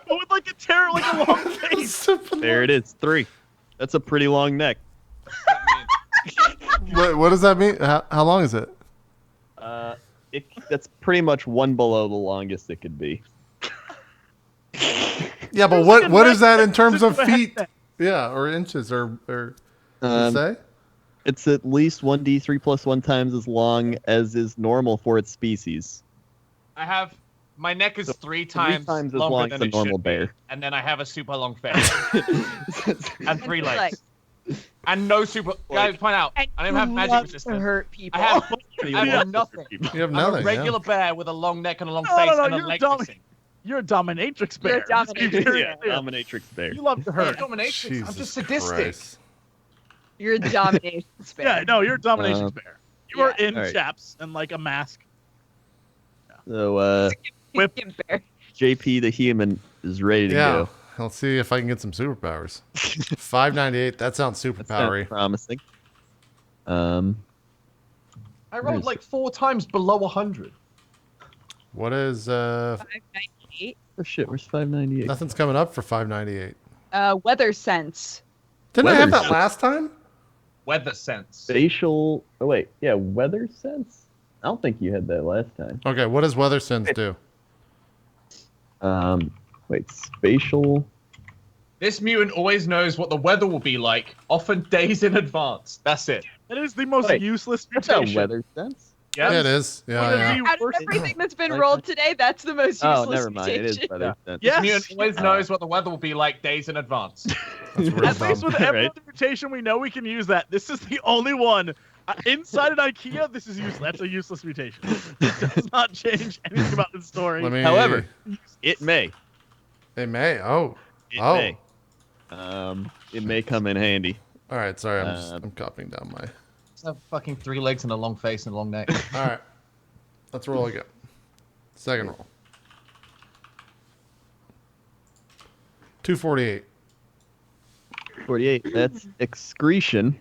With like a long face. There it is. 3. That's a pretty long neck. What does that mean? How long is it? That's pretty much one below the longest it could be. Yeah, but There's like a what neck is that in that's terms of just a feet? neck. Yeah, or inches, or does it say? It's at least 1d3 plus 1 times as long as is normal for its species. My neck is So three times times as longer long than as a it normal should be, bear. and then I have a super long face and 3 legs. Legs. And no super. Guys, point out, And I don't have you magic love to resistance. hurt people. I have Yeah. nothing. You have I'm nothing. a regular bear with a long neck and a long No, face no, and a you're leg dumb. missing. You're a dominatrix bear. You're a Let's be dominatrix very Yeah, clear. dominatrix bear. You love to I'm hurt. not dominatrix. I'm Jesus just sadistic. Christ. You're a domination bear. Yeah, no, you're a dominatrix bear. You are in Alright. chaps and like a mask. So, Whip. Bear. JP the human is ready to Yeah. go. I'll see if I can get some superpowers. 598. That sounds super That sounds powery. promising. I rolled like 4 times below 100. What is 598. Oh shit, where's 598? nothing's coming up for 598? Weather sense. Didn't I have Weather that last time? Weather sense. Spatial. Oh wait, yeah, weather sense. I don't think you had that last time. Okay, what does weather sense do? Wait, spatial. This mutant always knows what the weather will be like, often days in advance. That's it. That is the most Wait, useless That's not mutation. weather sense. Yeah. Yeah, it is. Yeah, What yeah. is Out of worst- everything that's been Like- rolled today, that's the most useless Oh, never mind. It is mutation. weather sense. Yes. This mutant always knows what the weather will be like days in advance. That's real At least dumb. with every Right. other mutation, we know we can use that. This is the only one. Inside an IKEA, this is useless. That's a useless mutation. It does not change anything about the story. Let me. However, it may. They may. Oh. It Oh. may. It may come in handy. All right. Sorry, I'm copying down my. Just have fucking 3 legs and a long face and a long neck. All right. Let's roll again. Second roll. 248. 48. That's excretion.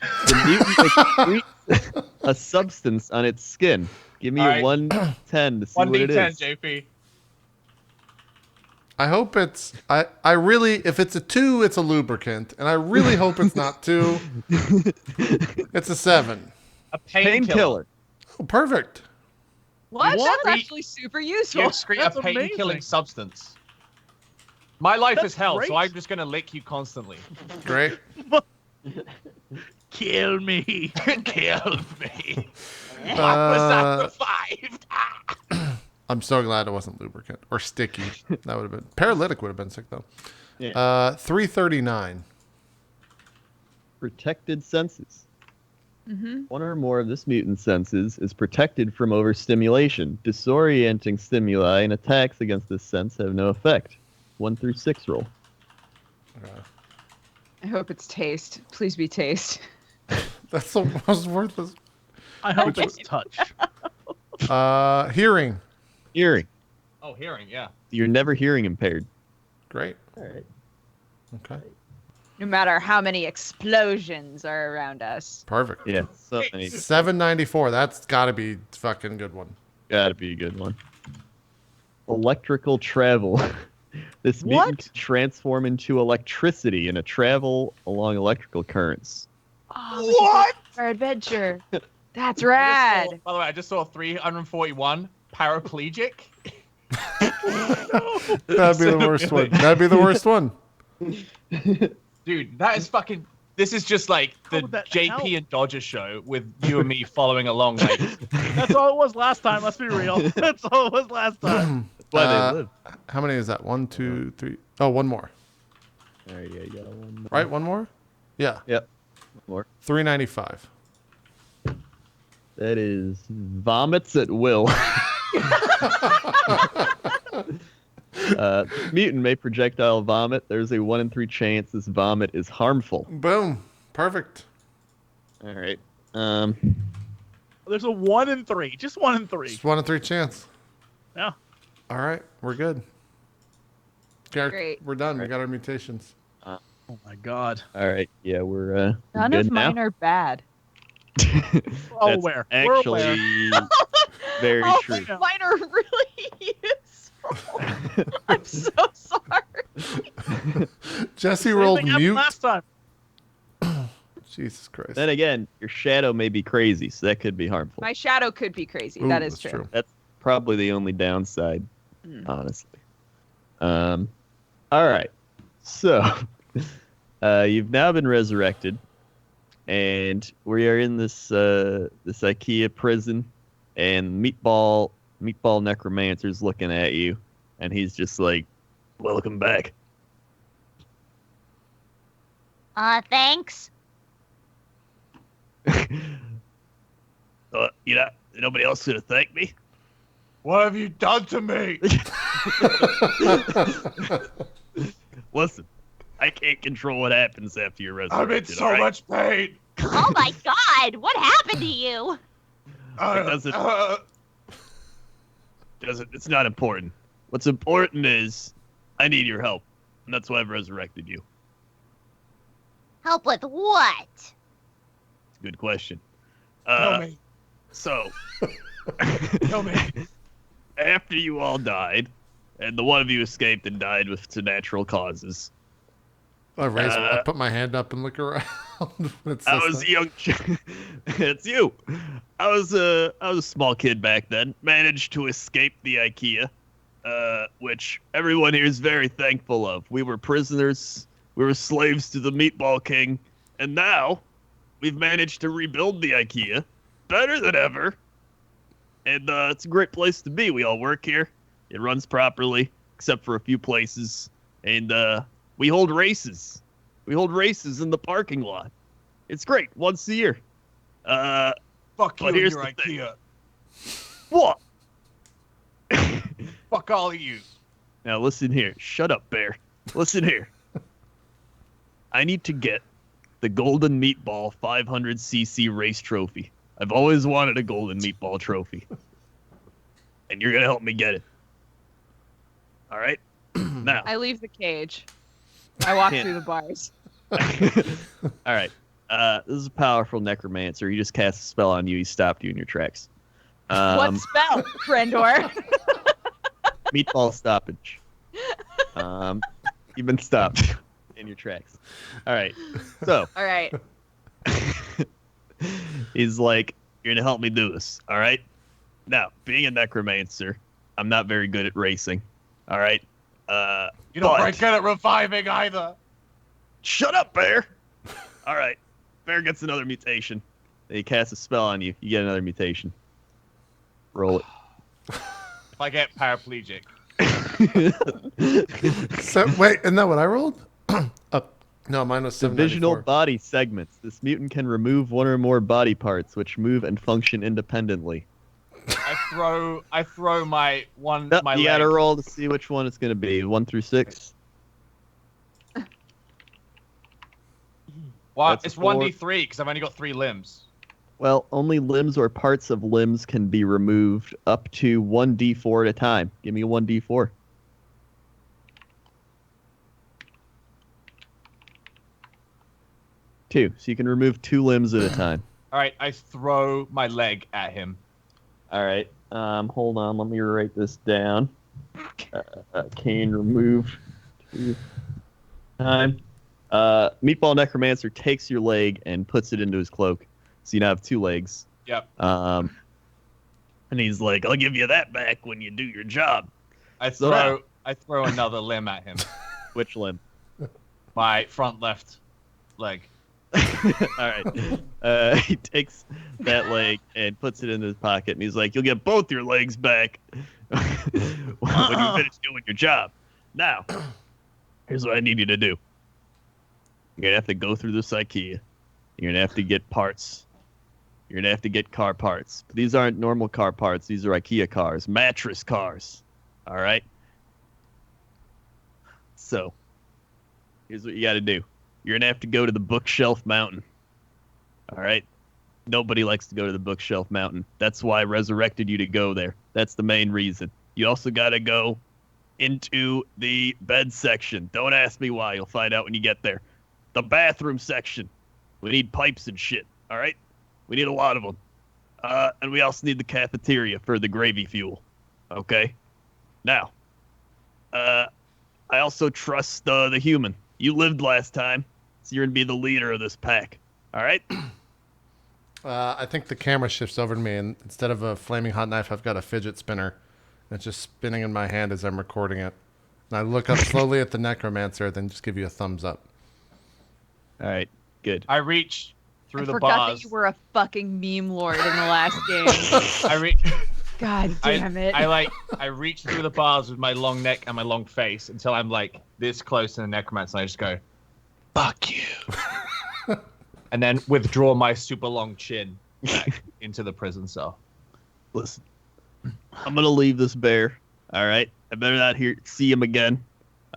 The mutant excretes a substance on its skin. Give me All a right. 1d10 to see what it 1d10, is. JP. I hope it's. I really. If it's a 2, it's a lubricant, and I really hope it's not 2. It's a 7. A painkiller. Painkiller. Oh, perfect. What? What? That's actually super You useful. excrete a That's pain-killing amazing. substance. My life That's is hell, great. so I'm just gonna lick you constantly. Great. Kill me. Kill me. I was sacrificed. I'm so glad it wasn't lubricant or sticky. That would have been paralytic. Would have been sick though. Yeah. 339. Protected senses. Mm-hmm. One or more of this mutant's senses is protected from overstimulation. Disorienting stimuli and attacks against this sense have no effect. 1 through 6 roll. I hope it's taste. Please be taste. That's the most worthless. I hope it's touch. Hearing. Hearing. Oh, hearing, yeah. You're never hearing impaired. Great. All right. Okay. No matter how many explosions are around us. Perfect. Yeah. So many. 794. That's got to be a fucking good one. Gotta be a good one. Electrical travel. This What? mutant can transform into electricity in a travel along electrical currents. Oh, what? Our adventure. That's rad. By the way, I just saw 341 paraplegic. That'd be the worst one. That'd be the worst one. Dude, that is fucking. This is just like the How would that JP help? and Dodger show with you and me following along. Like, That's all it was last time. Let's be real. That's all it was last time. Why they live. How many is that? 1, 2, 3. Oh, one more. All right, yeah, you got a one. Right? One more? Yeah. Yep. One more. 395. That is vomits at will. Mutant may projectile vomit. There's a 1 in 3 chance this vomit is harmful. Boom. Perfect. All right. There's a 1 in 3. Just 1 in 3. Just 1 in 3 chance. Yeah. All right. We're good. Okay, Great. We're done. We got our mutations. Oh my god. All right. Yeah, we're None good of mine are bad. now. We're all That's aware. We're aware. actually very All true. of mine are really useful. I'm so sorry. Jesse Same rolled thing happened mute. last time. Jesus Christ. Then again, your shadow may be crazy, so that could be harmful. My shadow could be crazy. Ooh, that is that's true. That's probably the only downside, Hmm. honestly. All right. So, you've now been resurrected. and we are in this this IKEA prison, and meatball necromancer's looking at you, and he's just like, "Welcome back." Thanks. Nobody else gonna thank me. What have you done to me? Listen, I can't control what happens after you're resurrected. I'm in so much pain. Oh my god, what happened to you? It's not important. What's important is I need your help, and that's why I've resurrected you. Help with what? It's a good question. Kill me. So, Kill me. after you all died, and the one of you escaped and died with natural causes, I put my hand up and look around. I was a young. It's you. I was a small kid back then. Managed to escape the IKEA, which everyone here is very thankful of. We were prisoners. We were slaves to the Meatball King, and now we've managed to rebuild the IKEA better than ever. And it's a great place to be. We all work here. It runs properly, except for a few places. And we hold races. We hold races in the parking lot. It's great, once a year. Fuck you But and here's your the thing. IKEA. What? Fuck all of you. Now listen here. Shut up, Bear. Listen here. I need to get the Golden Meatball 500cc race trophy. I've always wanted a Golden Meatball trophy. And you're going to help me get it. All right? Now. I leave the cage. I walk Can't- through the bars. All right. This is a powerful necromancer. He just cast a spell on you. He stopped you in your tracks. What spell, Crendor? Meatball stoppage. You've been stopped in your tracks. All right. So All right. he's like, "You're gonna help me do this, all right?" Now, being a necromancer, I'm not very good at racing. All right. You don't But- break good at reviving either. Shut up, Bear. All right. Bear gets another mutation. He casts a spell on you. You get another mutation. Roll it. If I get paraplegic. So, wait, isn't that what I rolled? No, mine was Divisional 794. body segments. This mutant can remove one or more body parts which move and function independently. I throw my one Nope, my you leg. gotta roll to see which one it's gonna be. 1 through 6. Well, That's it's a 4. 1d3 because I've only got 3 limbs. Well, only limbs or parts of limbs can be removed up to 1d4 at a time. Give me a 1d4. Two. So you can remove 2 limbs at a time. All right, I throw my leg at him. All right. Hold on. Let me write this down. Can remove 2 time. Meatball Necromancer takes your leg and puts it into his cloak, so you now have 2 legs. Yep. And he's like, "I'll give you that back when you do your job." I So throw another limb at him. Which limb? My front left leg. All right. He takes that leg and puts it in his pocket, and he's like, "You'll get both your legs back when you finish doing your job." Now, here's what I need you to do. You're gonna have to go through this IKEA. You're gonna have to get parts. You're gonna have to get car parts. But these aren't normal car parts. These are IKEA cars, mattress cars. All right. So, here's what you got to do. You're gonna have to go to the Bookshelf Mountain. All right. Nobody likes to go to the Bookshelf Mountain. That's why I resurrected you to go there. That's the main reason. You also got to go into the bed section. Don't ask me why. You'll find out when you get there. The bathroom section. We need pipes and shit. All right. We need a lot of them. And we also need the cafeteria for the gravy fuel. Okay. Now, I also trust the human. You lived last time, so you're gonna be the leader of this pack. All right. I think the camera shifts over to me, and instead of a flaming hot knife, I've got a fidget spinner. And it's just spinning in my hand as I'm recording it. And I look up slowly at the necromancer, then just give you a thumbs up. All right. Good. I reach through the forgot bars. that you were a fucking meme lord in the last game. I reach. God damn it. I reach through the bars with my long neck and my long face until I'm like this close to the necromancer, and I just go, "Fuck you," and then withdraw my super long chin back into the prison cell. Listen, I'm gonna leave this bear. All right, I better not see him again.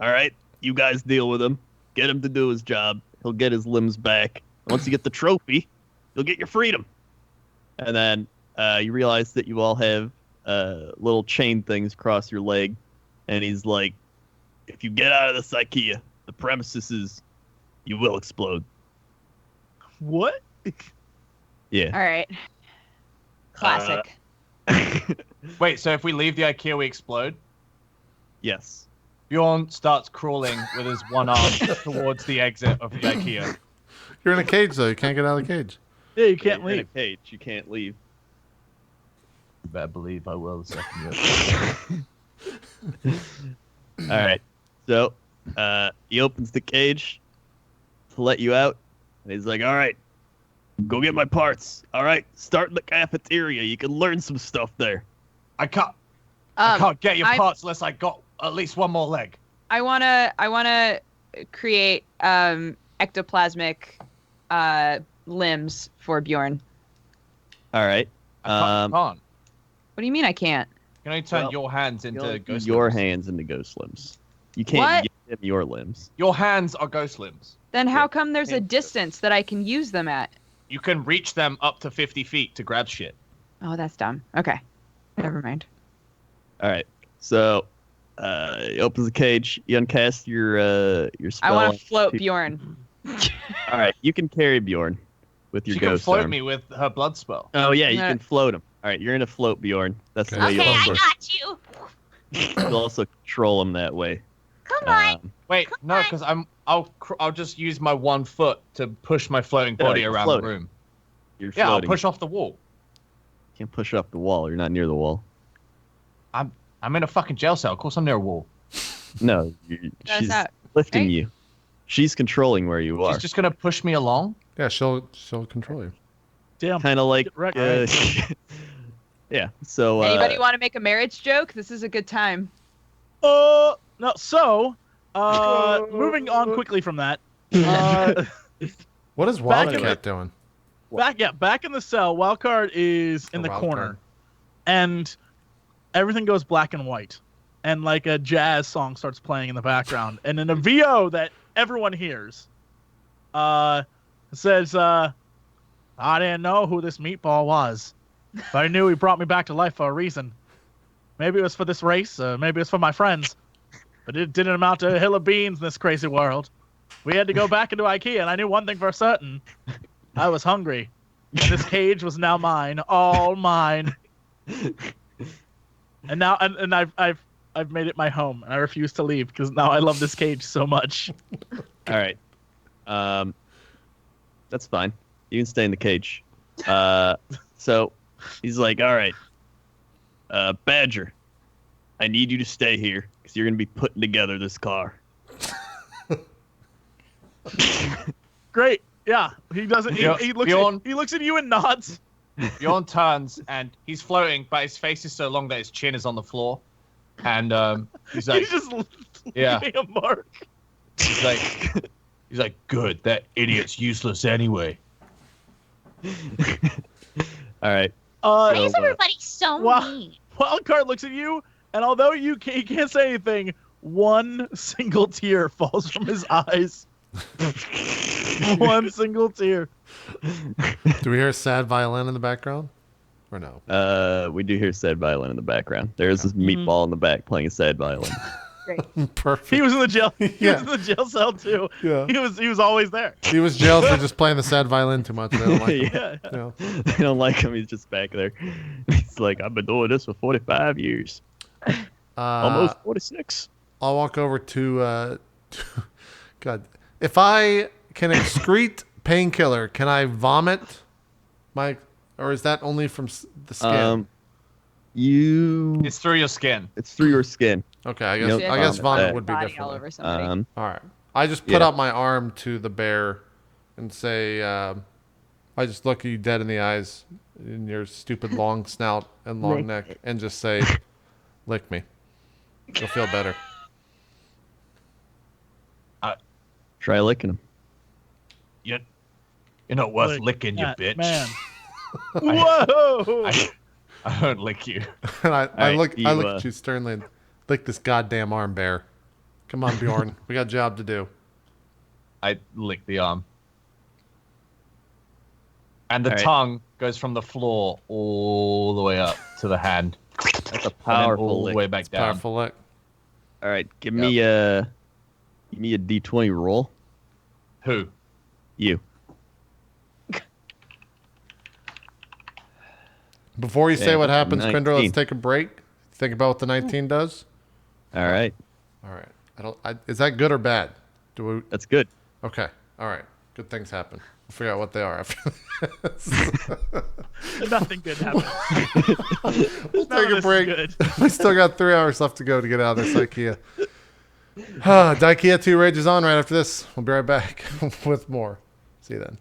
All right, you guys deal with him. Get him to do his job. He'll get his limbs back. Once you get the trophy, you'll get your freedom. And then you realize that you all have little chain things across your leg. And he's like, if you get out of this IKEA, the premises you will explode. What? Yeah. All right. Classic. Wait, so if we leave the IKEA, we explode? Yes. Bjorn starts crawling with his one arm towards the exit of the IKEA. You're in a cage, though. You can't get out of the cage. Yeah, you can't You're in leave. a cage. You can't leave. You better believe I will the second year. All right. So he opens the cage to let you out. And he's like, all right, go get my parts. All right, start in the cafeteria. You can learn some stuff there. I can't get your parts unless I got at least one more leg. I wanna create ectoplasmic limbs for Bjorn. All right. I can't. What do you mean I can't? You can only turn Well, your hands into ghost your limbs. hands into ghost limbs. You can't What? give him your limbs. Your hands are ghost limbs. Then how come there's a Can't- distance that I can use them at? You can reach them up to 50 feet to grab shit. Oh, that's dumb. Okay. Never mind. All right. So he opens the cage. You uncast your spell. I want to on- float Bjorn. All right. You can carry Bjorn with your She can ghost float arm. me with her blood spell. Oh yeah, you Yeah. can float him. All right, you're gonna float Bjorn. That's the way Okay, you'll I also, got you. you'll also control him that way. Come on. Wait, no, because I'll just use my one foot to push my floating No, body you're around floating. the room. You're Yeah, I'll floating. push off the wall. You can't push off the wall. You're not near the wall. I'm in a fucking jail cell. Of course, I'm near a wall. No, That's she's not- lifting right? you. She's controlling where you are. She's just gonna push me along. Yeah, she'll control you. Damn. Kind of like. Get wrecked, Yeah. So. Anybody want to make a marriage joke? This is a good time. No. So, moving on quickly from that. What is Back in Wildcat doing? Back in the cell. Wildcard is in the Wildcard. corner, and everything goes black and white, and like a jazz song starts playing in the background, and in a VO that everyone hears, it says, "I didn't know who this meatball was, but I knew he brought me back to life for a reason. Maybe it was for this race, maybe it was for my friends, but it didn't amount to a hill of beans in this crazy world. We had to go back into IKEA, and I knew one thing for certain. I was hungry. And this cage was now mine, all mine. And now, and I've made it my home, and I refuse to leave because now I love this cage so much." All right. That's fine. You can stay in the cage. So he's like, all right, Badger, I need you to stay here because you're gonna be putting together this car. Great. Yeah. He doesn't. He looks. Bjorn. He looks at you and nods. Bjorn turns and he's floating, but his face is so long that his chin is on the floor. And he's like, He's just Yeah. leaving a mark. he's like, good. That idiot's useless anyway. All right. Uh, Why is So, everybody so Wow. mean? Wildcard looks at you, and although he can't say anything, one single tear falls from his eyes. One single tear. Do we hear a sad violin in the background? Or no? We do hear sad violin in the background. There's this meatball in the back playing a sad violin. Great. Perfect. He was in the jail. He Yeah. was in the jail cell too. Yeah. He was always there. He was jailed for just playing the sad violin too much. They don't like him. Yeah. Yeah. You know? They don't like him. He's just back there. He's like, I've been doing this for 45 years. Almost 46. I'll walk over to God. If I can excrete painkiller, can I vomit my, or is that only from the skin? It's through your skin. It's through your skin. Okay, I You guess don't I guess vomit vomit that. would be Body different. all over somebody. Um, All right. I just put Yeah. out my arm to the bear and say, I just look at you dead in the eyes in your stupid long snout and long neck and just say, lick me. You'll feel better. Try licking him. You're not worth Lick licking, you that bitch. Man. Whoa! I don't lick you. And I right, look you, at you sternly and lick this goddamn arm, bear. Come on, Bjorn. We got a job to do. I lick the arm. And the All right. tongue goes from the floor all the way up to the hand. That's a And then powerful all lick. the way back down. Powerful lick. All right, give me a D20 roll. Who? You. Before you say Yeah, what happens, 19. Crendor, let's take a break. Think about what the 19 does. All right, All right. Is that good or bad? that's good. Okay. All right. Good things happen. We'll figure out what they are after this. Nothing good happened. We'll None take of a this is break. good. We still got 3 hours left to go to get out of this IKEA. Die-Kea2 rages on right after this. We'll be right back with more. See you then.